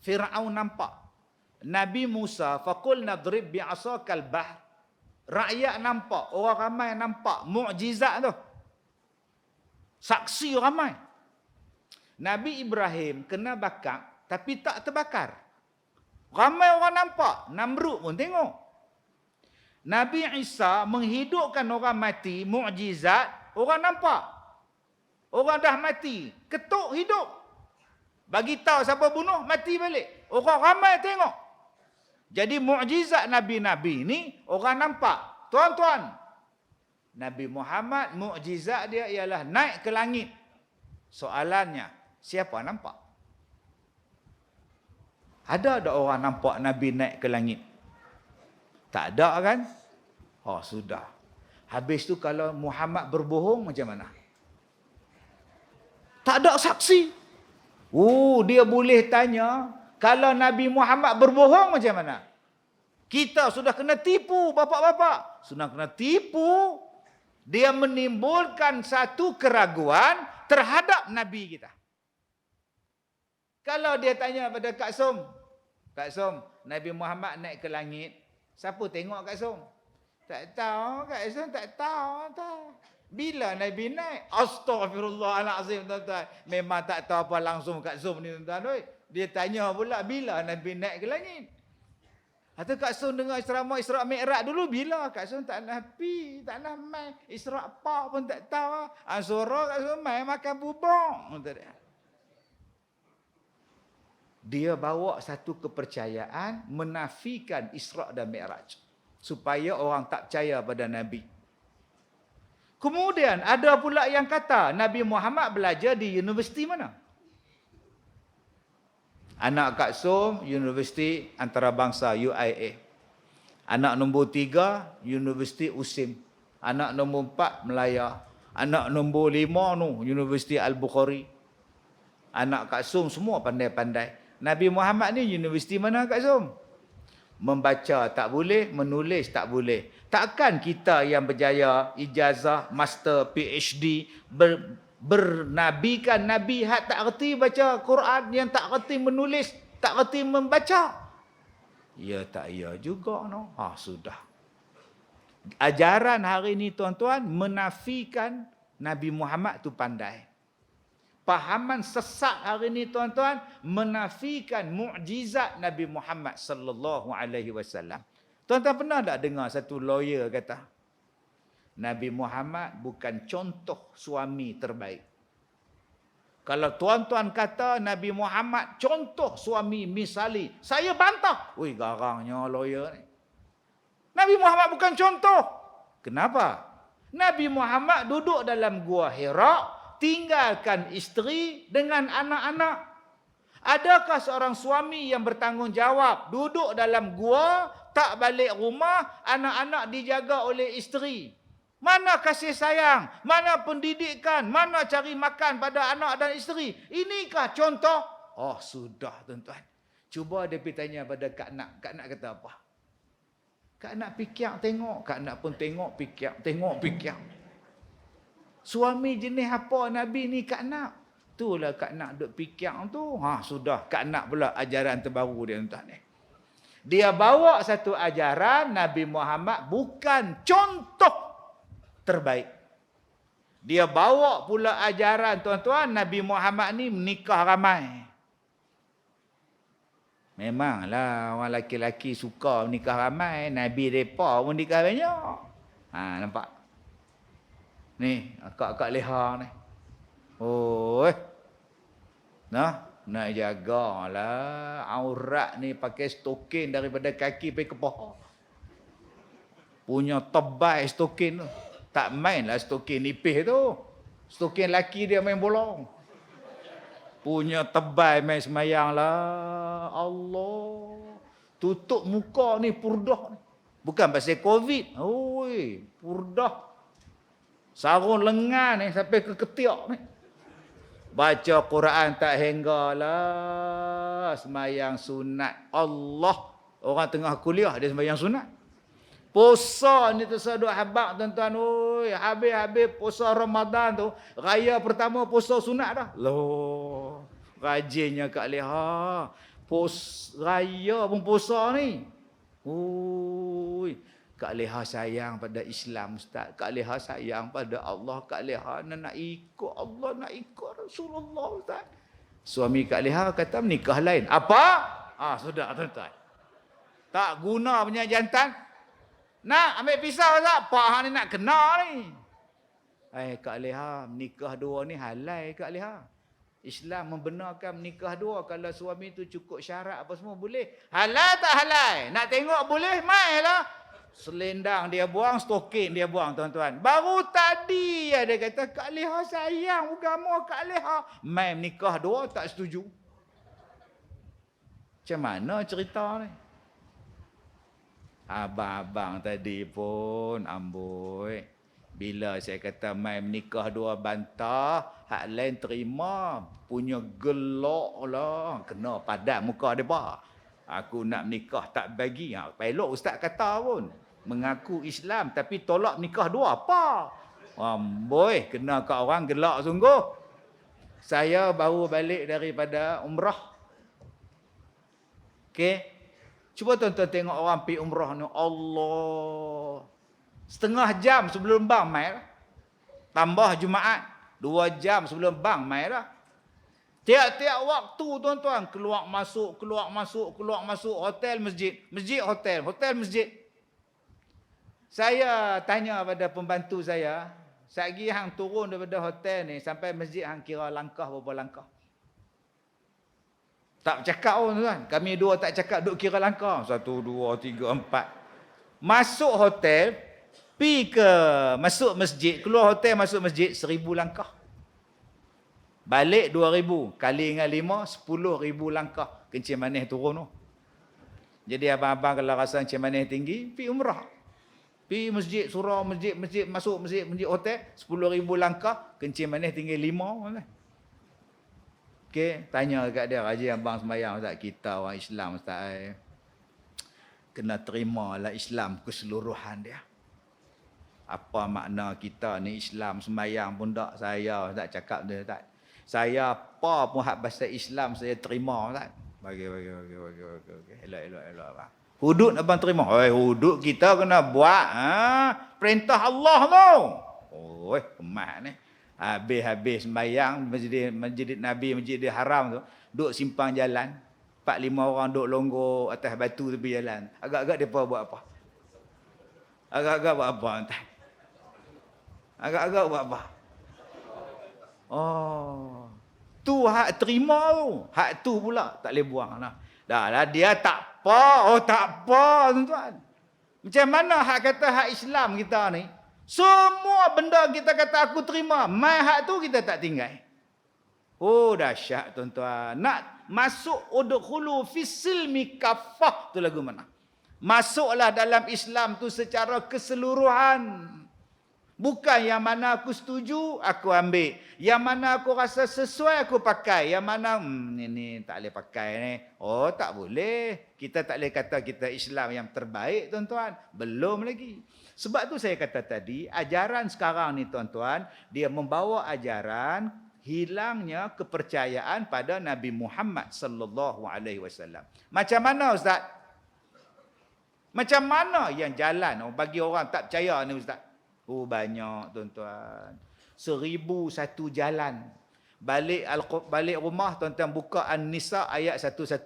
S1: Fir'aun nampak. Nabi Musa faqul nadrib bi'asakal bahr. Rakyat nampak, orang ramai nampak mukjizat tu. Saksi ramai. Nabi Ibrahim kena bakar tapi tak terbakar. Ramai orang nampak, Namrud pun tengok. Nabi Isa menghidupkan orang mati, mukjizat, orang nampak. Orang dah mati, ketuk hidup. Bagi tahu siapa bunuh, mati balik. Orang ramai tengok. Jadi mukjizat nabi-nabi ni orang nampak. Tuan-tuan, Nabi Muhammad mukjizat dia ialah naik ke langit. Soalannya, siapa nampak? Ada orang nampak Nabi naik ke langit? Tak ada kan? Sudah. Habis tu kalau Muhammad berbohong macam mana? Tak ada saksi. Dia boleh tanya, kalau Nabi Muhammad berbohong macam mana? Kita sudah kena tipu, bapak-bapak. Sudah kena tipu. Dia menimbulkan satu keraguan terhadap Nabi kita. Kalau dia tanya pada Kak Som, Nabi Muhammad naik ke langit, siapa tengok Kak Som? Tak tahu, Kak Som tak tahu. Bila Nabi naik? Astaghfirullahalazim, tuan-tuan. Memang tak tahu apa langsung Kak Som ni, tuan-tuan. Dia tanya pula bila Nabi naik ke langit. Atau Kak Sun dengar ceramah Isra' Mi'raj dulu bila? Kak Sun tak nak pi, tak nak main. Isra' apa pun tak tahu. Azura Kak Sun main makan bubuk. Dia bawa satu kepercayaan menafikan Isra' dan Mi'raj. Supaya orang tak percaya pada Nabi. Kemudian ada pula yang kata Nabi Muhammad belajar di universiti mana? Anak Kak Som, Universiti Antarabangsa UIA. Anak nombor 3, Universiti USIM. Anak nombor 4, Melaya. Anak nombor 5 tu, Universiti Al-Bukhari. Anak Kak Som semua pandai-pandai. Nabi Muhammad ni universiti mana Kak Som? Membaca tak boleh, menulis tak boleh. Takkan kita yang berjaya ijazah, master, PhD, bernabikan Nabi hak tak reti baca Quran, yang tak reti menulis, tak reti membaca? Ya tak ya juga no. Sudah. Ajaran hari ini tuan-tuan menafikan Nabi Muhammad tu pandai. Pahaman sesat hari ini tuan-tuan menafikan mukjizat Nabi Muhammad sallallahu alaihi wasallam. Tuan-tuan pernah tak dengar satu lawyer kata Nabi Muhammad bukan contoh suami terbaik. Kalau tuan-tuan kata Nabi Muhammad contoh suami misali, saya bantah. Ui, garangnya lawyer ni. Nabi Muhammad bukan contoh. Kenapa? Nabi Muhammad duduk dalam gua Hira, tinggalkan isteri dengan anak-anak. Adakah seorang suami yang bertanggungjawab duduk dalam gua, tak balik rumah, anak-anak dijaga oleh isteri? Mana kasih sayang? Mana pendidikan? Mana cari makan pada anak dan isteri? Inikah contoh? Sudah tuan-tuan. Cuba dia pergi tanya pada Kak Nak. Kak Nak kata apa? Kak Nak fikir tengok. Kak Nak pun tengok fikir. Tengok fikir. Suami jenis apa Nabi ni Kak Nak? Itulah Kak Nak duk fikir tu. Sudah. Kak Nak pula ajaran terbaru dia tuan-tuan ni. Dia bawa satu ajaran Nabi Muhammad bukan contoh terbaik. Dia bawa pula ajaran tuan-tuan Nabi Muhammad ni menikah ramai. Memanglah orang laki-laki suka menikah ramai. Nabi mereka pun nikah banyak. Nampak? Ni, akak-akak leha ni. Nak jagalah aurat ni pakai stokin daripada kaki pergi ke paha. Punya tebal stokin tu. Tak mainlah stokin nipis tu. Stokin laki dia main bola. Punya tebal main semayang lah. Allah. Tutup muka ni purdah ni. Bukan pasal Covid. Purdah. Sarung lengan ni sampai ke ketiak ni. Baca Quran tak hingga lah. Semayang sunat. Allah. Orang tengah kuliah dia semayang sunat. Puasa ni tersaduk habak tuan-tuan. Habis-habis puasa Ramadan tu. Raya pertama puasa sunat dah. Loh. Rajinnya Kak Leha. Raya pun puasa ni. Kak Leha sayang pada Islam Ustaz. Kak Leha sayang pada Allah. Kak Leha nak ikut Allah, nak ikut Rasulullah Ustaz. Suami Kak Leha kata menikah lain. Apa? Sudah tuan-tuan. Tak guna punya jantan. Nak ambil pisau tak? Pak ni nak kena ni. Kak Leha, menikah dua ni halal Kak Leha. Islam membenarkan menikah dua. Kalau suami tu cukup syarat apa semua boleh. Halal tak halal? Nak tengok boleh? Mai lah. Selendang dia buang, stokin dia buang tuan-tuan. Baru tadi dia kata Kak Leha sayang agama Kak Leha. Mai menikah dua tak setuju. Macam mana cerita ni? Abang-abang tadi pun amboi. Bila saya kata mai menikah dua bantah, hak lain terima, punya gelak lah. Kena padan muka dia bah. Aku nak menikah tak bagi. Pelok ustaz kata pun. Mengaku Islam tapi tolak nikah dua apa? Amboi, kena kat orang gelak sungguh. Saya baru balik daripada umrah. Okey. Cuba tuan-tuan tengok orang pergi umrah ni. Allah. Setengah jam sebelum bang mai lah. Tambah Jumaat. 2 jam sebelum bang mai lah. Tiap-tiap waktu tuan-tuan, keluar masuk, hotel, masjid, hotel, masjid. Saya tanya pada pembantu saya, satgi hang turun daripada hotel ni sampai masjid hang kira langkah berapa langkah? Tak cakap tuan. Kami dua tak cakap, duk kira langkah. 1, 2, 3, 4. Masuk hotel, masuk masjid, keluar hotel masuk masjid 1000 langkah. Balik 2000, kali dengan 5, 10,000 langkah. Kencing manis turun tu. Jadi abang-abang kalau rasa kencing manis tinggi, pergi umrah. Pergi masjid, surau masjid, masuk masjid, hotel, 10,000 langkah, kencing manis tinggi 5. Okey, tanya dekat dia, Haji abang sembahyang Ustaz, kita orang Islam Ustaz. Kena terimalah Islam keseluruhan dia. Apa makna kita ni Islam sembahyang pun tak, saya Ustaz cakap dia tak. Saya apa pun hak bahasa Islam saya terima Ustaz. Bagi. Elok abang. Hudud abang terima. Hudud kita kena buat perintah Allah tu. Kemat ni. Habis sembahyang masjid Nabi, Masjidil Haram tu, duk simpang jalan. 4-5 orang duk longgo atas batu tepi jalan. Agak-agak depa buat apa? Agak-agak buat apa entah. Agak-agak buat apa? Oh. Tu hak terima tu. Hak tu pula tak boleh buang lah. Dah lah dia tak apa. Tak apa tuan-tuan. Macam mana hak kata hak Islam kita ni? Semua benda kita kata aku terima. Mai hak tu kita tak tinggal. Oh dahsyat tuan-tuan. Nak masuk udkhulu fis-silmi kaffah tu lagu mana? Masuklah dalam Islam tu secara keseluruhan. Bukan yang mana aku setuju, aku ambil. Yang mana aku rasa sesuai, aku pakai. Yang mana, ini tak boleh pakai ni. Oh, tak boleh. Kita tak boleh kata kita Islam yang terbaik, tuan-tuan. Belum lagi. Sebab tu saya kata tadi, ajaran sekarang ni, tuan-tuan, dia membawa ajaran hilangnya kepercayaan pada Nabi Muhammad sallallahu alaihi wasallam. Macam mana, Ustaz? Macam mana yang jalan bagi orang tak percaya ni, Ustaz? Oh banyak tuan-tuan. 1001 jalan. Balik rumah tuan-tuan buka An-Nisa ayat 115.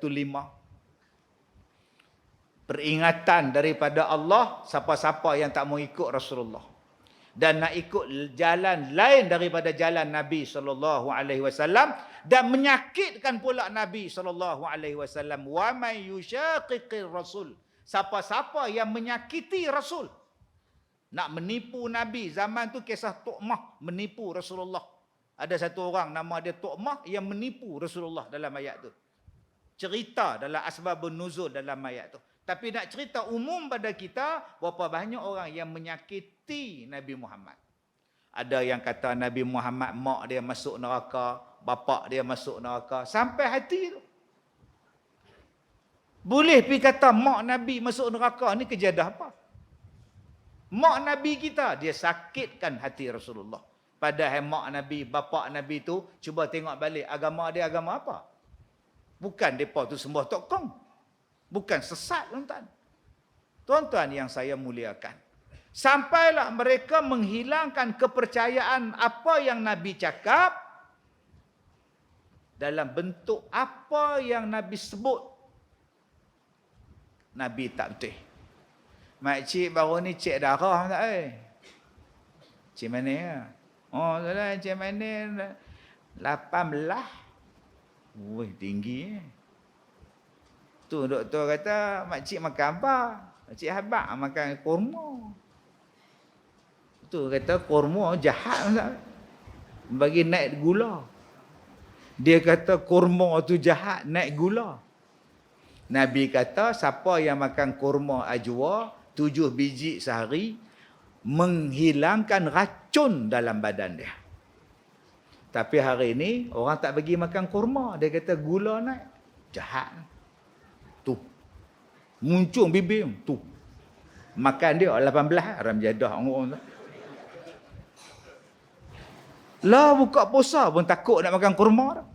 S1: Peringatan daripada Allah siapa-siapa yang tak mau ikut Rasulullah dan nak ikut jalan lain daripada jalan Nabi sallallahu alaihi wasallam dan menyakitkan pula Nabi sallallahu alaihi wasallam. Wa may yushaqiqir rasul. Siapa-siapa yang menyakiti Rasul, nak menipu Nabi. Zaman tu kisah Tu'mah menipu Rasulullah. Ada satu orang nama dia Tu'mah yang menipu Rasulullah dalam ayat tu. Cerita dalam asbabun nuzul dalam ayat tu. Tapi nak cerita umum pada kita, berapa banyak orang yang menyakiti Nabi Muhammad. Ada yang kata Nabi Muhammad mak dia masuk neraka, bapak dia masuk neraka, sampai hati tu. Boleh pergi kata mak Nabi masuk neraka, ni kejadah apa? Mak Nabi kita, dia sakitkan hati Rasulullah. Padahal mak Nabi, bapak Nabi tu, cuba tengok balik agama dia agama apa? Bukan mereka tu sembah tokong. Bukan sesat, tuan-tuan. Tuan-tuan yang saya muliakan. Sampailah mereka menghilangkan kepercayaan apa yang Nabi cakap dalam bentuk apa yang Nabi sebut. Nabi tak betul. Makcik baru ni cek darah tak Cik mana ya? Oh, salah cik mana 18. Wih, tinggi Tu doktor kata, makcik makan apa? Makcik habak makan kurma. Tu kata kurma jahat tak? Bagi naik gula. Dia kata kurma tu jahat, naik gula. Nabi kata, siapa yang makan kurma ajwa 7 biji sehari, menghilangkan racun dalam badan dia. Tapi hari ini, orang tak bagi makan kurma. Dia kata gula naik. Jahat. Tu. Muncung bibir. Tu. Makan dia 18. Haram jadah orang tu. Lah buka puasa pun takut nak makan kurma dah.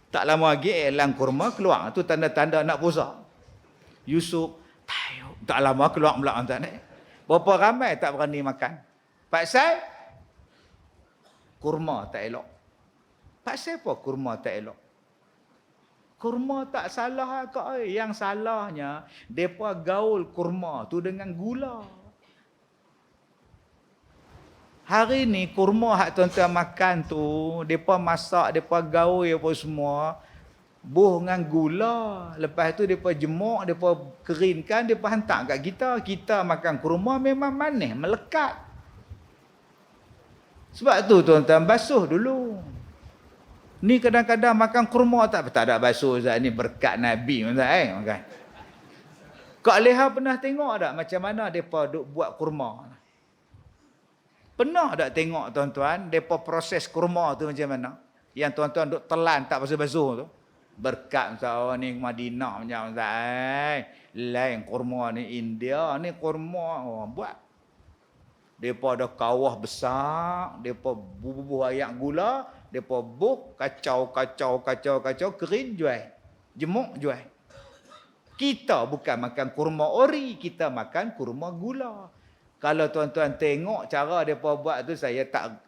S1: Tak lama lagi elang kurma keluar. Tu tanda-tanda nak puasa. Yusuf, tak lama keluar pula tak naik. Berapa ramai tak berani makan. Pasal kurma tak elok. Pasal apa kurma tak elok? Kurma tak salah kak. Yang salahnya, mereka gaul kurma tu dengan gula. Hari ni kurma hak tuan-tuan makan tu, mereka masak, mereka gaul apa semua, buh dengan gula. Lepas tu mereka jemuk, mereka keringkan, mereka hantar kat kita. Kita makan kurma memang manis, melekat. Sebab tu tuan-tuan basuh dulu. Ni kadang-kadang makan kurma tak ada basuh Ustaz, ni berkat Nabi Ustaz makan. Kak Leha pernah tengok tak macam mana depa duk buat kurma? Pernah tak tengok tuan-tuan depa proses kurma tu macam mana? Yang tuan-tuan duk telan tak basuh-basuh tu. Berkat Ustaz ni Madinah macam Ustaz. Lain kurma ni India, ni kurma buat. Depa ada kawah besar, depa bubuh ayak gula, depa buh kacau, kering jual. Jemuk jual. Kita bukan makan kurma ori, kita makan kurma gula. Kalau tuan-tuan tengok cara depa buat tu, saya tak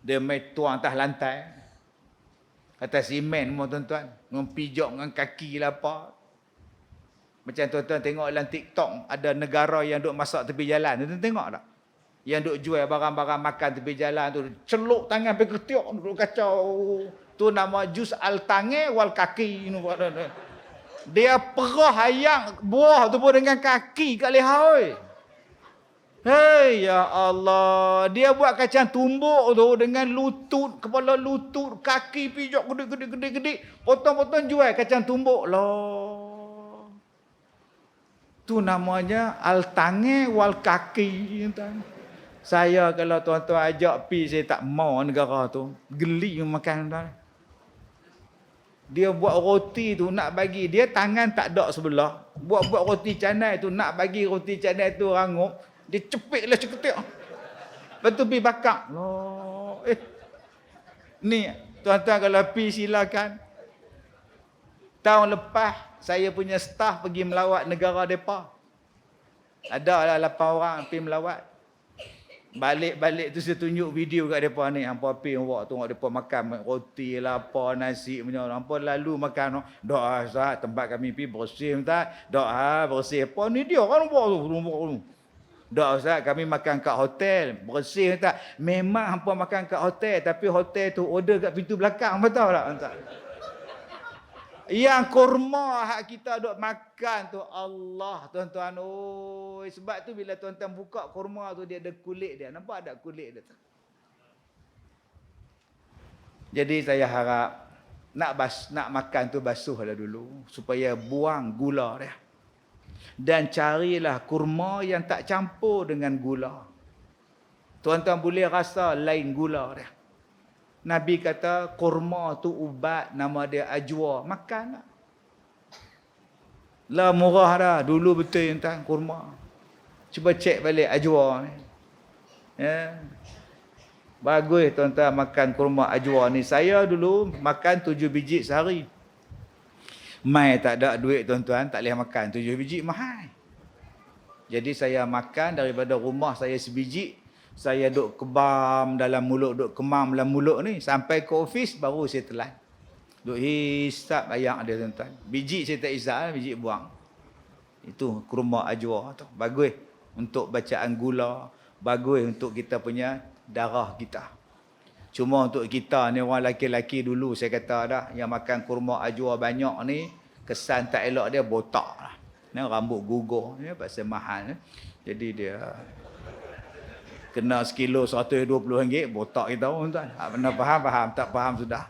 S1: dia mai tuang atas lantai. Atas simen semua tuan-tuan, dengan pijak dengan kaki lah apa. Macam tuan-tuan tengok dalam TikTok, ada negara yang duk masak tepi jalan. Tuan-tuan tengok tak? Yang duk jual barang-barang makan tepi jalan tu, celuk tangan pergi ketiak, duk kacau. Tu nama jus al-tange wal kaki. Dia perah ayam buah tu pun dengan kaki kat leher. Hei ya Allah, dia buat kacang tumbuk tu dengan lutut, kepala lutut, kaki pijak gede, potong-potong jual kacang tumbuk lah. Tu namanya al-tange wal kaki. Saya kalau tuan-tuan ajak pi, saya tak mau negara tu. Geli makan tuan. Dia buat roti tu nak bagi, dia tangan tak ada sebelah. Buat roti canai tu, nak bagi roti canai tu rangup, dia cepik lah ceketik. Lepas tu pi bakar. Loh, ni tuan-tuan kalau pi silakan. Tahun lepas saya punya staf pergi melawat negara depa. Ada lah 8 orang pergi melawat. Balik-balik tu saya tunjuk video kat depa ni. Hampa pergi buat tengok depa makan roti lah apa, nasi punya. Hampa lalu makan. Dak Ustaz, tempat kami pergi bersih Ustaz. Dak bersih apa ni dia kan buat tu. Dak Ustaz, kami makan kat hotel. Bersih Ustaz. Memang hampa makan kat hotel, tapi hotel tu order kat pintu belakang. Betul tak Ustaz? Yang kurma hak kita duk makan tu Allah tuan-tuan. Sebab tu bila tuan-tuan buka kurma tu dia ada kulit dia. Nampak ada kulit dia tu. Jadi saya harap nak makan tu basuhlah dulu supaya buang gula dia. Dan carilah kurma yang tak campur dengan gula. Tuan-tuan boleh rasa lain gula dia. Nabi kata kurma tu ubat, nama dia ajwa. Makanlah. Lah murah dah. Dulu betul tuan kurma. Cuba cek balik ajwa ni. Ya. Bagus tuan-tuan makan kurma ajwa ni. Saya dulu makan 7 biji sehari. Mai tak ada duit tuan-tuan, tak boleh makan 7 biji mahal. Jadi saya makan daripada rumah saya sebiji. Saya duk kebam dalam mulut, duk kemam dalam mulut ni. Sampai ke ofis baru saya telan. Duk hisap ayak dia tuan-tuan. Biji saya tak hisap, biji buang. Itu kurma ajwa tu. Bagus untuk bacaan gula. Bagus untuk kita punya darah kita. Cuma untuk kita ni orang lelaki-lelaki dulu saya kata dah. Yang makan kurma ajwa banyak ni. Kesan tak elok dia botak lah. Ni rambut gugur. Ni pasal mahal. Jadi dia kena sekilo RM120, botak kita pun tuan. Pernah faham, tak faham sudah.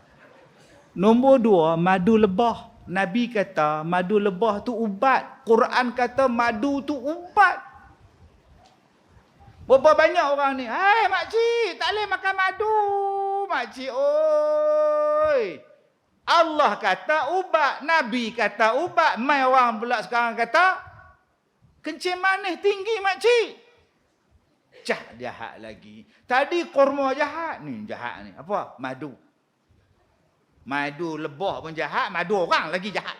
S1: Nombor 2, madu lebah. Nabi kata madu lebah tu ubat. Quran kata madu tu ubat. Berapa banyak orang ni, hai makcik, tak boleh makan madu. Makcik, oi. Allah kata ubat, Nabi kata ubat. Mai orang pula sekarang kata kencing manis tinggi makcik. Jahat lagi. Tadi kurma jahat. Ni jahat ni. Apa? Madu. Madu lebah pun jahat. Madu orang lagi jahat.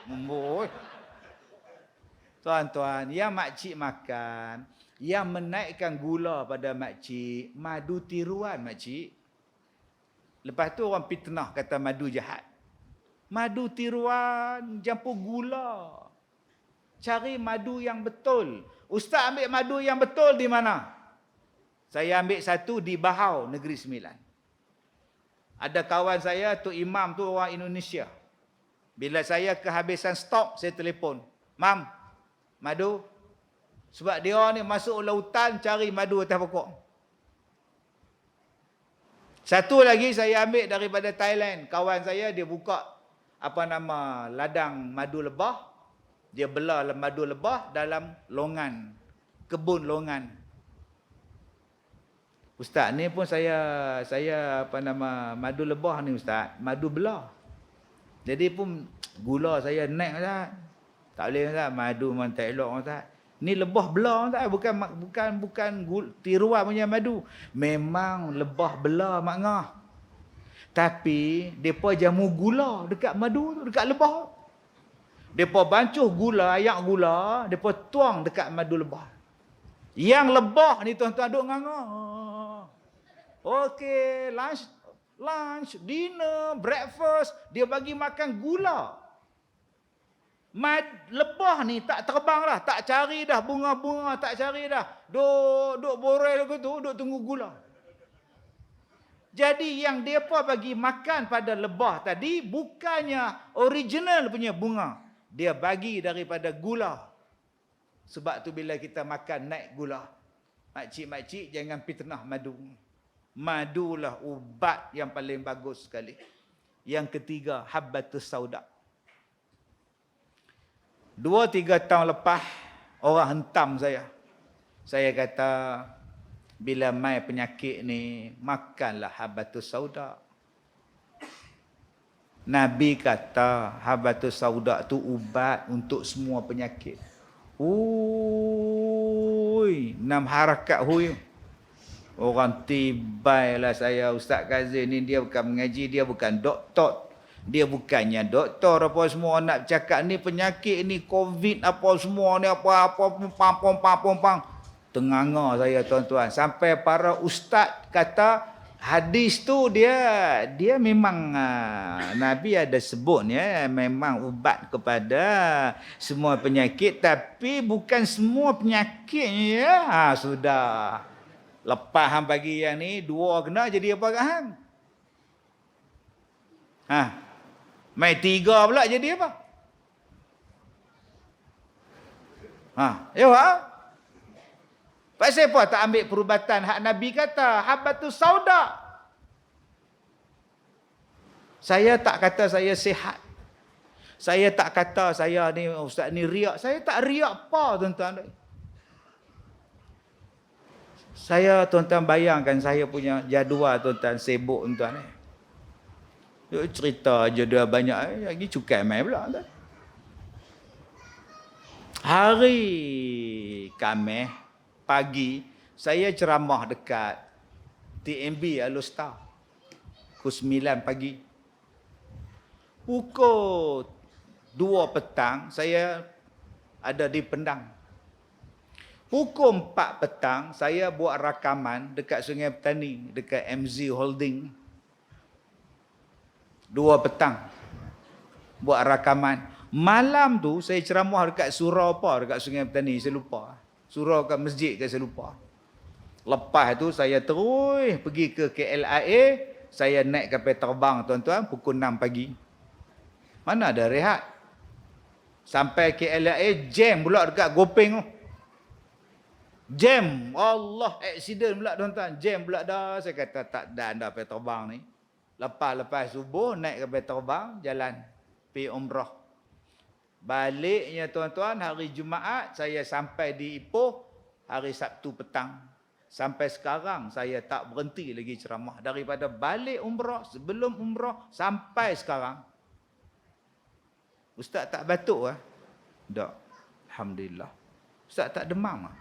S1: Tuan-tuan, yang makcik makan, yang menaikkan gula pada makcik, madu tiruan makcik. Lepas tu orang fitnah kata madu jahat. Madu tiruan, campur gula. Cari madu yang betul. Ustaz ambil madu yang betul di mana? Saya ambil satu di Bahau, Negeri Sembilan. Ada kawan saya, tu imam tu orang Indonesia. Bila saya kehabisan stok, saya telefon. Mam, madu. Sebab dia ni masuk lautan cari madu atas pokok. Satu lagi saya ambil daripada Thailand. Kawan saya dia buka ladang madu lebah. Dia belah madu lebah dalam longan. Kebun longan. Ustaz ni pun saya madu lebah ni ustaz, madu belah. Jadi pun gula saya naik ustaz. Tak boleh ustaz, madu memang tak elok ustaz. Ni lebah belah ustaz, bukan tiruan punya madu. Memang lebah belah mak ngah. Tapi depa jamu gula dekat madu tu, dekat lebah. Depa bancuh gula, ayak gula, depa tuang dekat madu lebah. Yang lebah ni tuan-tuan duk nganga. Okey, lunch, dinner, breakfast, dia bagi makan gula. Lebah ni tak terbang dah, tak cari dah bunga-bunga, tak cari dah. Duk borel gitu, duk tunggu gula. Jadi yang depa bagi makan pada lebah tadi bukannya original punya bunga. Dia bagi daripada gula. Sebab tu bila kita makan naik gula. Makcik-makcik jangan fitnah madu. Madulah ubat yang paling bagus sekali. Yang ketiga, habbatus sauda. 2-3 tahun lepas, orang hentam saya. Saya kata, bila mai penyakit ni, makanlah habbatus sauda. Nabi kata, habbatus sauda tu ubat untuk semua penyakit. Ui, 6 harakat hui. Orang tibailah saya, Ustaz Kazim ni dia bukan mengaji, dia bukan doktor. Dia bukannya doktor apa semua nak cakap ni penyakit ni COVID apa semua ni apa pam. Tenganga saya tuan-tuan. Sampai para ustaz kata hadis tu dia memang Nabi ada sebut ya, memang ubat kepada semua penyakit tapi bukan semua penyakit ya. Sudah. Lepas hang bagi yang ni, 2 kena jadi apa kat hang? Mai 3 pula jadi apa? Ya pak? Pasal apa tak ambil perubatan hak Nabi kata, habbatus sauda. Saya tak kata saya sihat. Saya tak kata saya ni ustaz ni riak. Saya tak riak apa tuan-tuan. Saya tuan-tuan bayangkan saya punya jadual tuan-tuan sibuk tuan-tuan. Cerita jadual banyak lagi cukai mai pula tuan. Hari Khamis pagi saya ceramah dekat TMB Alustar. Pukul 9 pagi. Pukul 2 petang saya ada di Pendang. Pukul 4 petang, saya buat rakaman dekat Sungai Petani, dekat MZ Holding. 2 petang, buat rakaman. Malam tu, saya ceramah dekat surau apa, dekat Sungai Petani, saya lupa. Surau kat masjid ke, saya lupa. Lepas tu, saya terus pergi ke KLIA, saya naik kapal terbang, tuan-tuan, pukul 6 pagi. Mana ada rehat? Sampai KLIA, jam pula dekat Gopeng tu. Jam, Allah, accident pula tuan-tuan. Jam pula dah. Saya kata tak dah anda pergi terbang ni. Lepas subuh naik ke terbang, jalan pergi umrah. Baliknya tuan-tuan hari Jumaat saya sampai di Ipoh hari Sabtu petang. Sampai sekarang saya tak berhenti lagi ceramah daripada balik umrah, sebelum umrah sampai sekarang. Ustaz tak batuk ah? Tak. Alhamdulillah. Ustaz tak demam ah?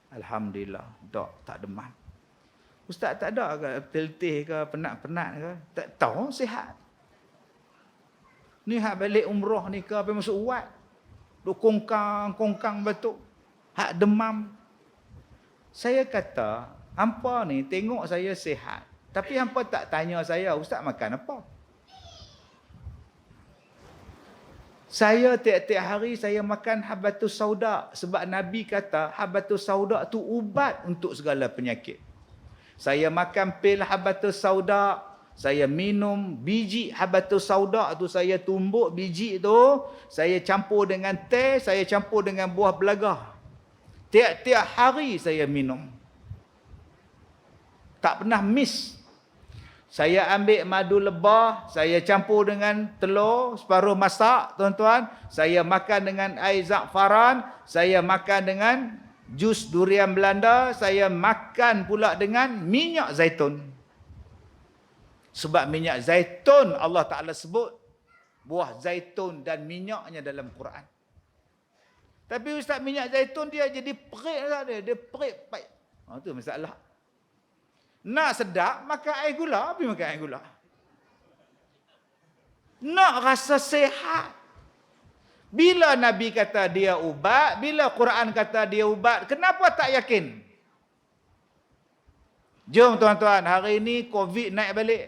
S1: Alhamdulillah, tak demam. Ustaz tak ada ke letih ke, penat-penat ke? Tak tahu, sihat. Ni hak balik umrah ni ke, apa masuk uat. Duk kongkang batuk. Hak demam. Saya kata, hampa ni tengok saya sihat. Tapi hampa tak tanya saya, Ustaz makan apa? Saya tiap-tiap hari saya makan habatus sauda. Sebab Nabi kata habatus sauda tu ubat untuk segala penyakit. Saya makan pil habatus sauda. Saya minum biji habatus sauda tu, saya tumbuk biji tu. Saya campur dengan teh, saya campur dengan buah belagah. Tiap-tiap hari saya minum. Tak pernah miss. Saya ambil madu lebah, saya campur dengan telur, separuh masak, tuan-tuan. Saya makan dengan air za'faran, saya makan dengan jus durian Belanda, saya makan pula dengan minyak zaitun. Sebab minyak zaitun Allah Ta'ala sebut buah zaitun dan minyaknya dalam Quran. Tapi Ustaz, minyak zaitun dia jadi perit dia, dia perit. Itu masalah. Nak sedap, makan air gula. Apa makan air gula? Nak rasa sehat. Bila Nabi kata dia ubat, bila Quran kata dia ubat, kenapa tak yakin? Jom tuan-tuan, hari ini COVID naik balik.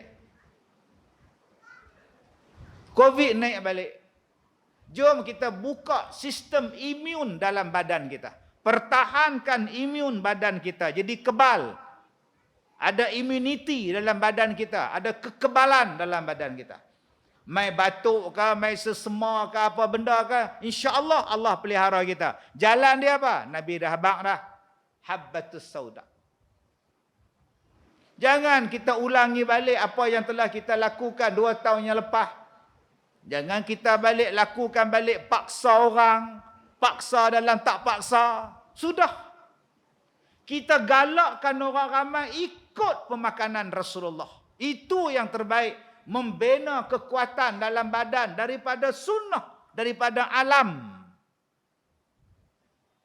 S1: COVID naik balik. Jom kita buka sistem imun dalam badan kita. Pertahankan imun badan kita. Jadi kebal. Ada immunity dalam badan kita. Ada kekebalan dalam badan kita. Mai batuk ke, mai sesema ke, apa benda ke, insya-Allah Allah pelihara kita. Jalan dia apa? Nabi dah habaq dah. Habbatus sauda. Jangan kita ulangi balik apa yang telah kita lakukan 2 tahun yang lepas. Jangan kita lakukan balik paksa orang. Paksa dalam tak paksa. Sudah. Kita galakkan orang ramai ikut pemakanan Rasulullah. Itu yang terbaik. Membina kekuatan dalam badan daripada sunnah, daripada alam.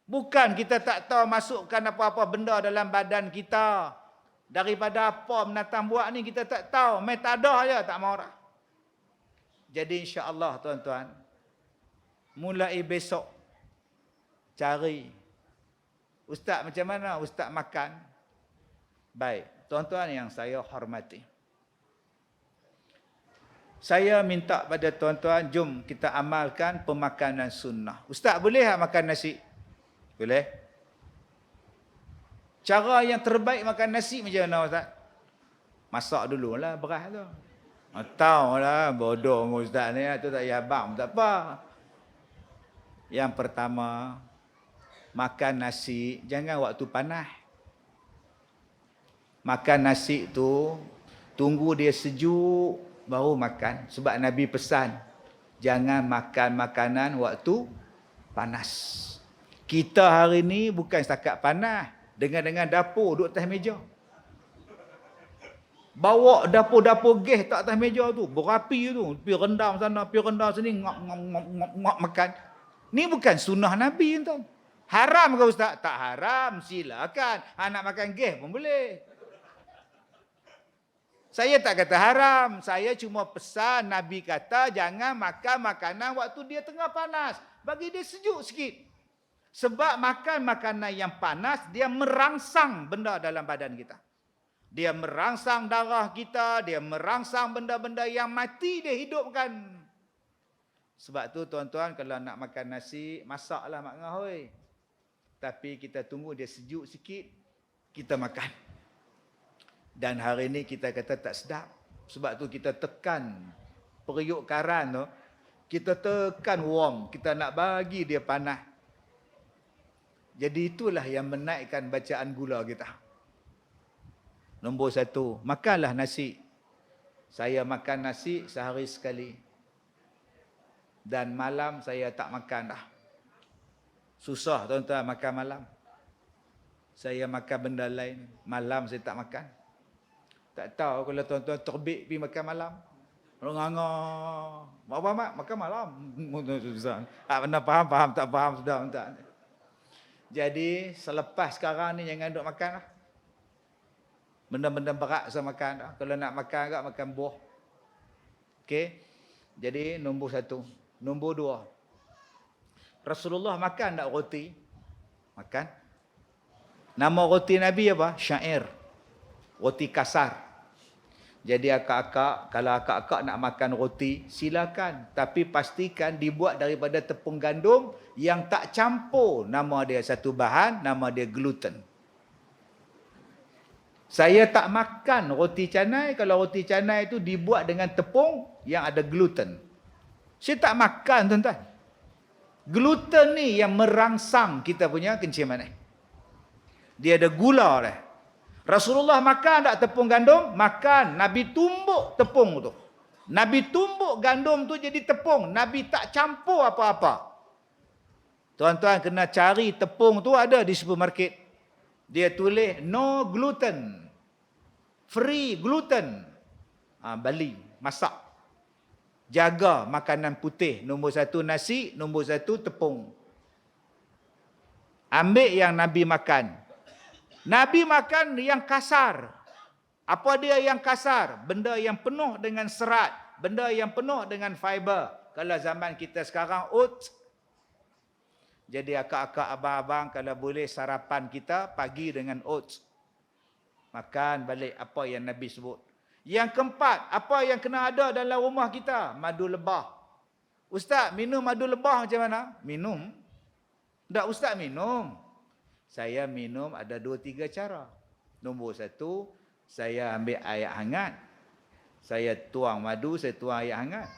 S1: Bukan kita tak tahu masukkan apa-apa benda dalam badan kita. Daripada apa binatang buat ni kita tak tahu. Mai tak ada je, tak mau dah. Jadi insya-Allah tuan-tuan, mulai besok cari Ustaz macam mana Ustaz makan? Baik, tuan-tuan yang saya hormati. Saya minta pada tuan-tuan, jom kita amalkan pemakanan sunnah. Ustaz boleh tak makan nasi? Boleh. Cara yang terbaik makan nasi macam mana Ustaz? Masak dululah beras tu. Tahulah bodoh Ustaz ni, tu tak payah abang, tak apa. Yang pertama, makan nasi jangan waktu panas. Makan nasi tu tunggu dia sejuk baru makan. Sebab Nabi pesan, jangan makan makanan waktu panas. Kita hari ni bukan setakat panas, dengan dapur duduk atas meja. Bawa dapur-dapur gas tak atas meja tu, berapi tu, pergi rendam sana, pergi rendam sini, ngak makan. Ni bukan sunnah Nabi tuan. Haram ke Ustaz? Tak haram, silakan. Nak makan gas pun boleh. Saya tak kata haram, saya cuma pesan Nabi kata jangan makan makanan waktu dia tengah panas. Bagi dia sejuk sikit. Sebab makan makanan yang panas, dia merangsang benda dalam badan kita. Dia merangsang darah kita, dia merangsang benda-benda yang mati, dia hidupkan. Sebab tu tuan-tuan, kalau nak makan nasi, masaklah mak ngahoi. Tapi kita tunggu dia sejuk sikit, kita makan. Dan hari ini kita kata tak sedap. Sebab tu kita tekan periuk karan tu. Kita tekan warm. Kita nak bagi dia panas. Jadi itulah yang menaikkan bacaan gula kita. Nombor 1, makanlah nasi. Saya makan nasi sehari sekali. Dan malam saya tak makan dah. Susah tuan-tuan makan malam. Saya makan benda lain. Malam saya tak makan. Tak tahu kalau tuan-tuan terbit pergi makan malam. Orang ngangah. Apa mak? Makan malam. Tak pernah faham, tak faham sudah. Tak. Jadi selepas sekarang ni jangan duduk makan lah. Benda-benda berat saya makan dah. Kalau nak makan agak makan buah. Okey. Jadi nombor 1. Nombor 2. Rasulullah makan tak roti? Makan. Nama roti Nabi apa? Syair. Roti kasar. Jadi akak-akak, kalau akak-akak nak makan roti, silakan. Tapi pastikan dibuat daripada tepung gandum yang tak campur. Nama dia satu bahan, nama dia gluten. Saya tak makan roti canai kalau roti canai itu dibuat dengan tepung yang ada gluten. Saya tak makan, tuan-tuan. Gluten ni yang merangsang kita punya kencing manis. Dia ada gula dah. Rasulullah makan tak tepung gandum? Makan. Nabi tumbuk tepung tu. Nabi tumbuk gandum tu jadi tepung. Nabi tak campur apa-apa. Tuan-tuan kena cari tepung tu ada di supermarket. Dia tulis no gluten. Free gluten. Bali. Masak. Jaga makanan putih. Nombor 1 nasi. Nombor 1 tepung. Ambil yang Nabi makan. Nabi makan yang kasar. Apa dia yang kasar? Benda yang penuh dengan serat. Benda yang penuh dengan fiber. Kalau zaman kita sekarang, oats. Jadi akak-akak abang-abang kalau boleh sarapan kita pagi dengan oats. Makan balik apa yang Nabi sebut. Yang keempat, apa yang kena ada dalam rumah kita? Madu lebah. Ustaz, minum madu lebah macam mana? Minum. Tak, Ustaz minum. Saya minum ada 2-3 cara. Nombor 1, saya ambil air hangat. Saya tuang madu, saya tuang air hangat.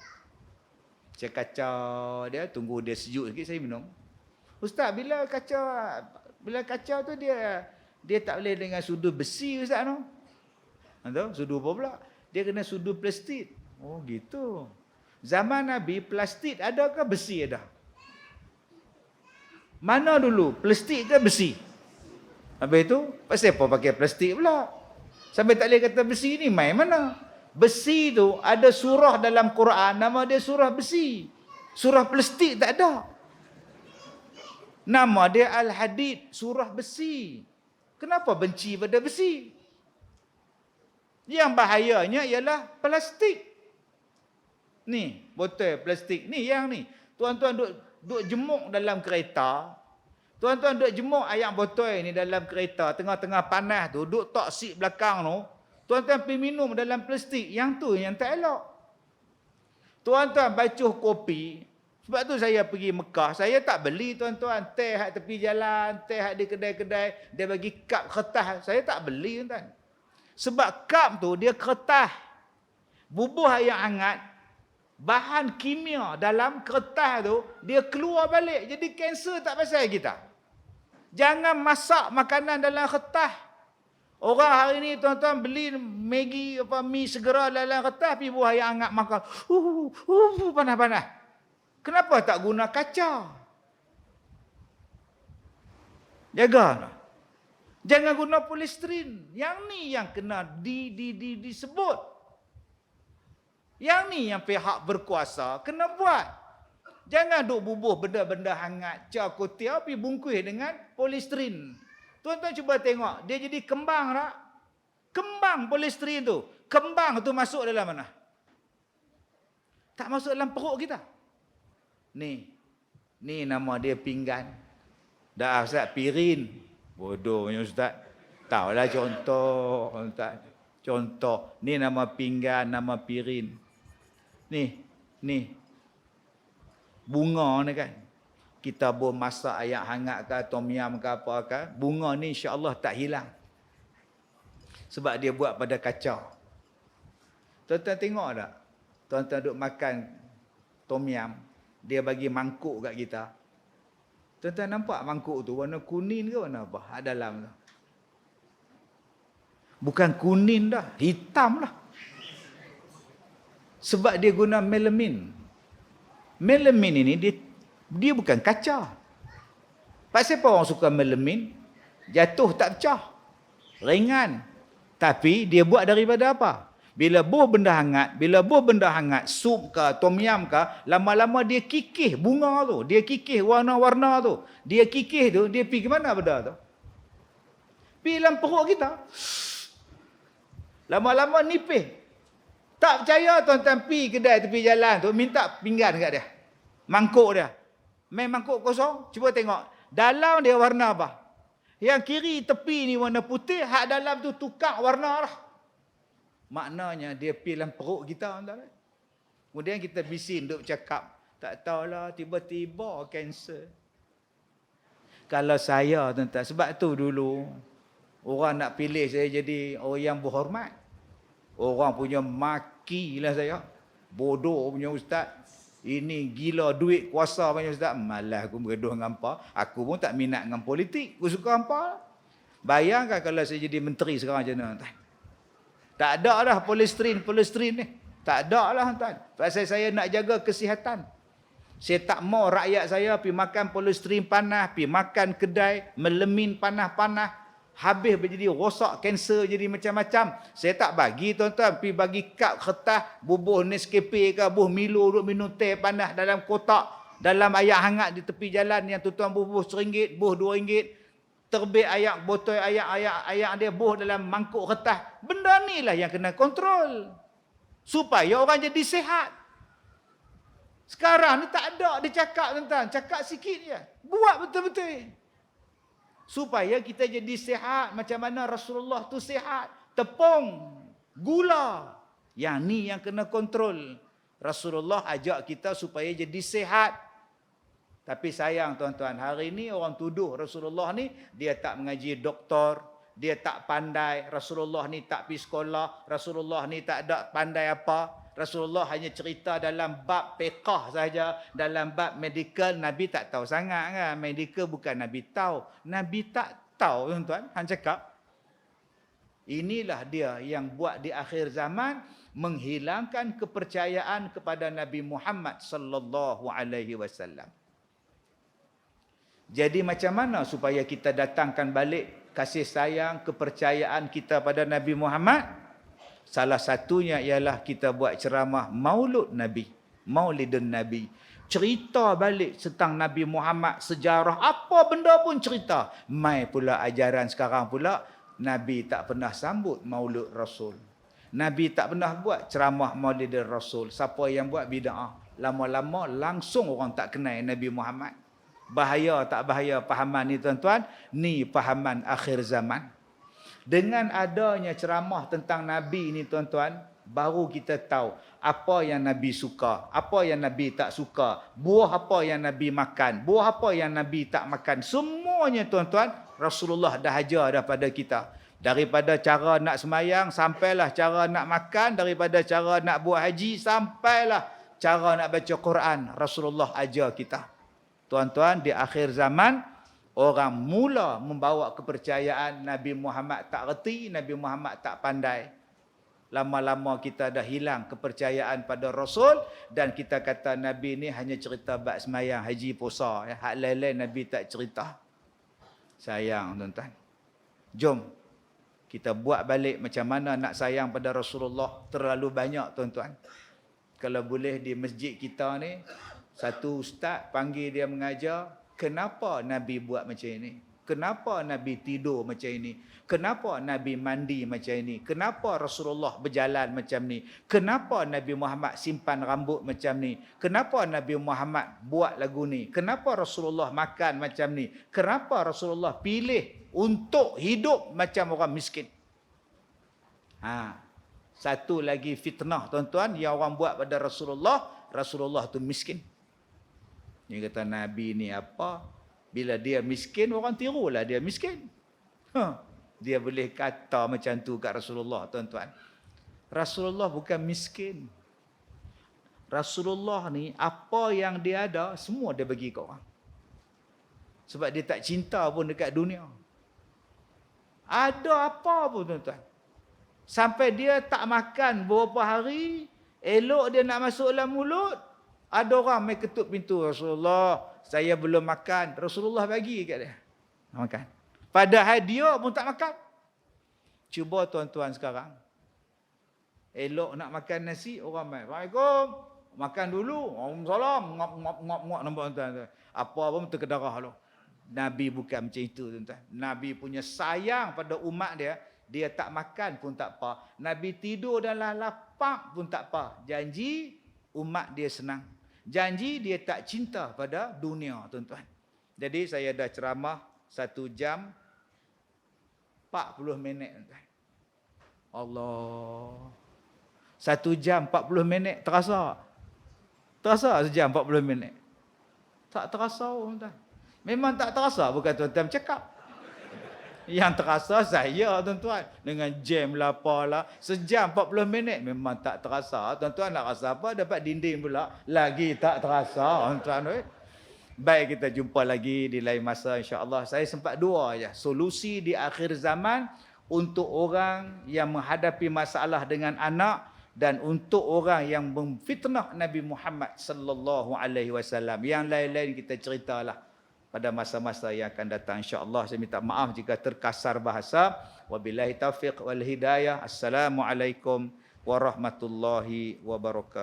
S1: Saya kacau dia, tunggu dia sejuk sikit, saya minum. Ustaz, bila kacau tu dia tak boleh dengan sudu besi, Ustaz tu. Tahu? Sudu apa pula? Dia kena sudu plastik. Oh gitu. Zaman Nabi, plastik ada ke besi ada? Mana dulu? Plastik ke besi? Habis itu, pasal apa pakai plastik pula? Sampai tak boleh kata besi ni, main mana? Besi tu ada surah dalam Quran, nama dia surah besi. Surah plastik tak ada. Nama dia Al-Hadid, surah besi. Kenapa benci pada besi? Yang bahayanya ialah plastik. Ni, botol plastik. Ni yang ni. Tuan-tuan duk jemuk dalam kereta. Tuan-tuan duk jemuk ayam botol ni dalam kereta. Tengah-tengah panas tu. Duk tok seat belakang tu. Tuan-tuan pergi minum dalam plastik. Yang tu yang tak elok. Tuan-tuan bacuh kopi. Sebab tu saya pergi Mekah. Saya tak beli tuan-tuan. Teh hak tepi jalan. Teh hak di kedai-kedai. Dia bagi kap kertas. Saya tak beli tuan-tuan. Sebab kap tu dia kertas. Bubuh yang hangat. Bahan kimia dalam kertas tu, dia keluar balik. Jadi kanser tak pasal kita. Jangan masak makanan dalam kertas. Orang hari ni tuan-tuan beli Maggi mi segera dalam kertas, pergi buah yang hangat makan. Panas-panas. Kenapa tak guna kaca? Jaga. Jangan guna polistiren. Yang ni yang kena disebut. Yang ni yang pihak berkuasa kena buat. Jangan duk bubuh benda-benda hangat. Cakutia pergi bungkus dengan polistiren. Tuan-tuan cuba tengok. Dia jadi kembang tak? Kembang polistiren tu. Kembang tu masuk dalam mana? Tak masuk dalam perut kita. Ni nama dia pinggan. Dah Ustaz pirin. Bodohnya Ustaz. Tahulah contoh. Contoh. Ni nama pinggan, nama pirin. Ni. Bunga ni kan. Kita boleh masak ayam hangat ke, tom yum ke apa ke. Bunga ni insya-Allah tak hilang. Sebab dia buat pada kacau. Tuan-tuan tengok tak? Tuan-tuan duk makan tom yum. Dia bagi mangkuk kat kita. Tuan-tuan nampak mangkuk tu warna kuning ke warna apa? Ada dalam tu. Bukan kuning dah, hitam lah. Sebab dia guna melamin. Melamin ini dia bukan kaca. Pasal apa orang suka melamin? Jatuh tak pecah. Ringan. Tapi dia buat daripada apa? Bila buah benda hangat, sup ke, tom yum ke, lama-lama dia kikih bunga tu. Dia kikih warna-warna tu. Dia kikih tu, dia pergi ke mana benda tu? Pergi dalam perut kita. Lama-lama nipis. Tak percaya tuan-tuan pergi kedai tepi jalan tu, minta pinggan kat dia. Mangkuk dia. Main mangkuk kosong, cuba tengok. Dalam dia warna apa? Yang kiri tepi ni warna putih, hak dalam tu tukar warna lah. Maknanya dia pergi dalam perut kita, tuan-tuan. Kemudian kita bising duk cakap, tak tahulah tiba-tiba kanser. Kalau saya, tuan-tuan, sebab tu dulu orang nak pilih saya jadi orang yang berhormat. Orang punya makilah saya. Bodoh punya ustaz. Ini gila duit kuasa punya ustaz. Malah aku bergaduh dengan hampa. Aku pun tak minat dengan politik. Aku suka hampa. Bayangkan kalau saya jadi menteri sekarang macam mana, tuan. Tak ada dah polistrin ni. Tak ada lah, tuan. Pasal saya nak jaga kesihatan. Saya tak mau rakyat saya pergi makan polistrin panas, pergi makan kedai, melemin panas-panas, habis menjadi rosak, kanser, jadi macam-macam. Saya tak bagi, tuan-tuan, pergi bagi kad kertas, bubuh Nescafe ke, bubuh Milo, duk minum teh panas dalam kotak, dalam air hangat di tepi jalan yang tuan-tuan bubuh RM1, bubuh RM2, terbit air, botol air dia bubuh dalam mangkuk kertas. Benda ni lah yang kena kontrol. Supaya orang jadi sihat. Sekarang ni tak ada dia cakap, tuan-tuan. Cakap sikit je. Buat betul-betul. Supaya kita jadi sihat. Macam mana Rasulullah tu sihat. Tepung, gula. Yang ni yang kena kontrol. Rasulullah ajak kita supaya jadi sihat. Tapi sayang, tuan-tuan, hari ni orang tuduh Rasulullah ni, dia tak mengaji doktor. Dia tak pandai. Rasulullah ni tak pergi sekolah. Rasulullah ni tak ada pandai apa. Rasulullah hanya cerita dalam bab fiqh saja. Dalam bab medical, Nabi tak tahu sangat kan. Medical bukan Nabi tahu. Nabi tak tahu, tuan-tuan. Han cakap. Inilah dia yang buat di akhir zaman, menghilangkan kepercayaan kepada Nabi Muhammad sallallahu alaihi wasallam. Jadi macam mana supaya kita datangkan balik kasih sayang, kepercayaan kita pada Nabi Muhammad? Salah satunya ialah kita buat ceramah Maulud Nabi, Maulidun Nabi. Cerita balik tentang Nabi Muhammad, sejarah apa benda pun cerita. Mai pula ajaran sekarang pula, Nabi tak pernah sambut Maulud Rasul. Nabi tak pernah buat ceramah Maulidul Rasul. Siapa yang buat bid'ah? Lama-lama langsung orang tak kenal Nabi Muhammad. Bahaya tak bahaya fahaman ni, tuan-tuan? Ni fahaman akhir zaman. Dengan adanya ceramah tentang Nabi ni, tuan-tuan, baru kita tahu apa yang Nabi suka, apa yang Nabi tak suka, buah apa yang Nabi makan, buah apa yang Nabi tak makan. Semuanya, tuan-tuan, Rasulullah dah ajar daripada kita. Daripada cara nak semayang sampailah cara nak makan, daripada cara nak buat haji sampailah cara nak baca Quran. Rasulullah ajar kita. Tuan-tuan, di akhir zaman, orang mula membawa kepercayaan Nabi Muhammad tak reti, Nabi Muhammad tak pandai. Lama-lama kita dah hilang kepercayaan pada Rasul dan kita kata Nabi ni hanya cerita bab semayang, haji, puasa. Hak lain-lain Nabi tak cerita. Sayang, tuan-tuan. Jom kita buat balik macam mana nak sayang pada Rasulullah. Terlalu banyak, tuan-tuan. Kalau boleh di masjid kita ni, satu ustaz panggil dia mengajar, kenapa Nabi buat macam ini? Kenapa Nabi tidur macam ini? Kenapa Nabi mandi macam ini? Kenapa Rasulullah berjalan macam ni? Kenapa Nabi Muhammad simpan rambut macam ni? Kenapa Nabi Muhammad buat lagu ni? Kenapa Rasulullah makan macam ni? Kenapa Rasulullah pilih untuk hidup macam orang miskin? Satu lagi fitnah, tuan-tuan, yang orang buat pada Rasulullah, Rasulullah tu miskin. Dia kata Nabi ni apa? Bila dia miskin, orang tirulah dia miskin. Dia boleh kata macam tu kat Rasulullah, tuan-tuan. Rasulullah bukan miskin. Rasulullah ni, apa yang dia ada, semua dia bagi ke orang. Sebab dia tak cinta pun dekat dunia. Ada apa pun, tuan-tuan. Sampai dia tak makan beberapa hari, elok dia nak masuk dalam mulut, ada orang mai ketuk pintu, Rasulullah, saya belum makan. Rasulullah bagi kat dia makan. Padahal dia pun tak makan. Cuba tuan-tuan sekarang. Elok nak makan nasi, orang mai, Assalamualaikum. Makan dulu. Waalaikumsalam. Ngap nampak tuan-tuan. Apa pun terkedarah lu. Nabi bukan macam itu, tuan-tuan. Nabi punya sayang pada umat dia. Dia tak makan pun tak apa. Nabi tidur dalam lapak pun tak apa. Janji umat dia senang. Janji dia tak cinta pada dunia, tuan-tuan. Jadi saya dah ceramah 1 jam 40 minit, tuan-tuan. Allah. 1 jam 40 minit terasa. Terasa 1 jam 40 minit. Tak terasa pun tuan. Memang tak terasa bukan tuan-tuan cakap. Yang terasa saya tuan-tuan. Dengan jam lah apalah. Sejam 40 minit memang tak terasa. Tuan-tuan nak rasa apa? Dapat dinding pula. Lagi tak terasa tuan-tuan. Baik, kita jumpa lagi di lain masa insya-Allah. Saya sempat dua aja. Solusi di akhir zaman untuk orang yang menghadapi masalah dengan anak dan untuk orang yang memfitnah Nabi Muhammad sallallahu alaihi wasallam. Yang lain-lain kita ceritalah pada masa-masa yang akan datang insya-Allah. Saya minta maaf jika terkasar bahasa. Wabillahi taufiq wal hidayah. Assalamualaikum warahmatullahi wabarakatuh.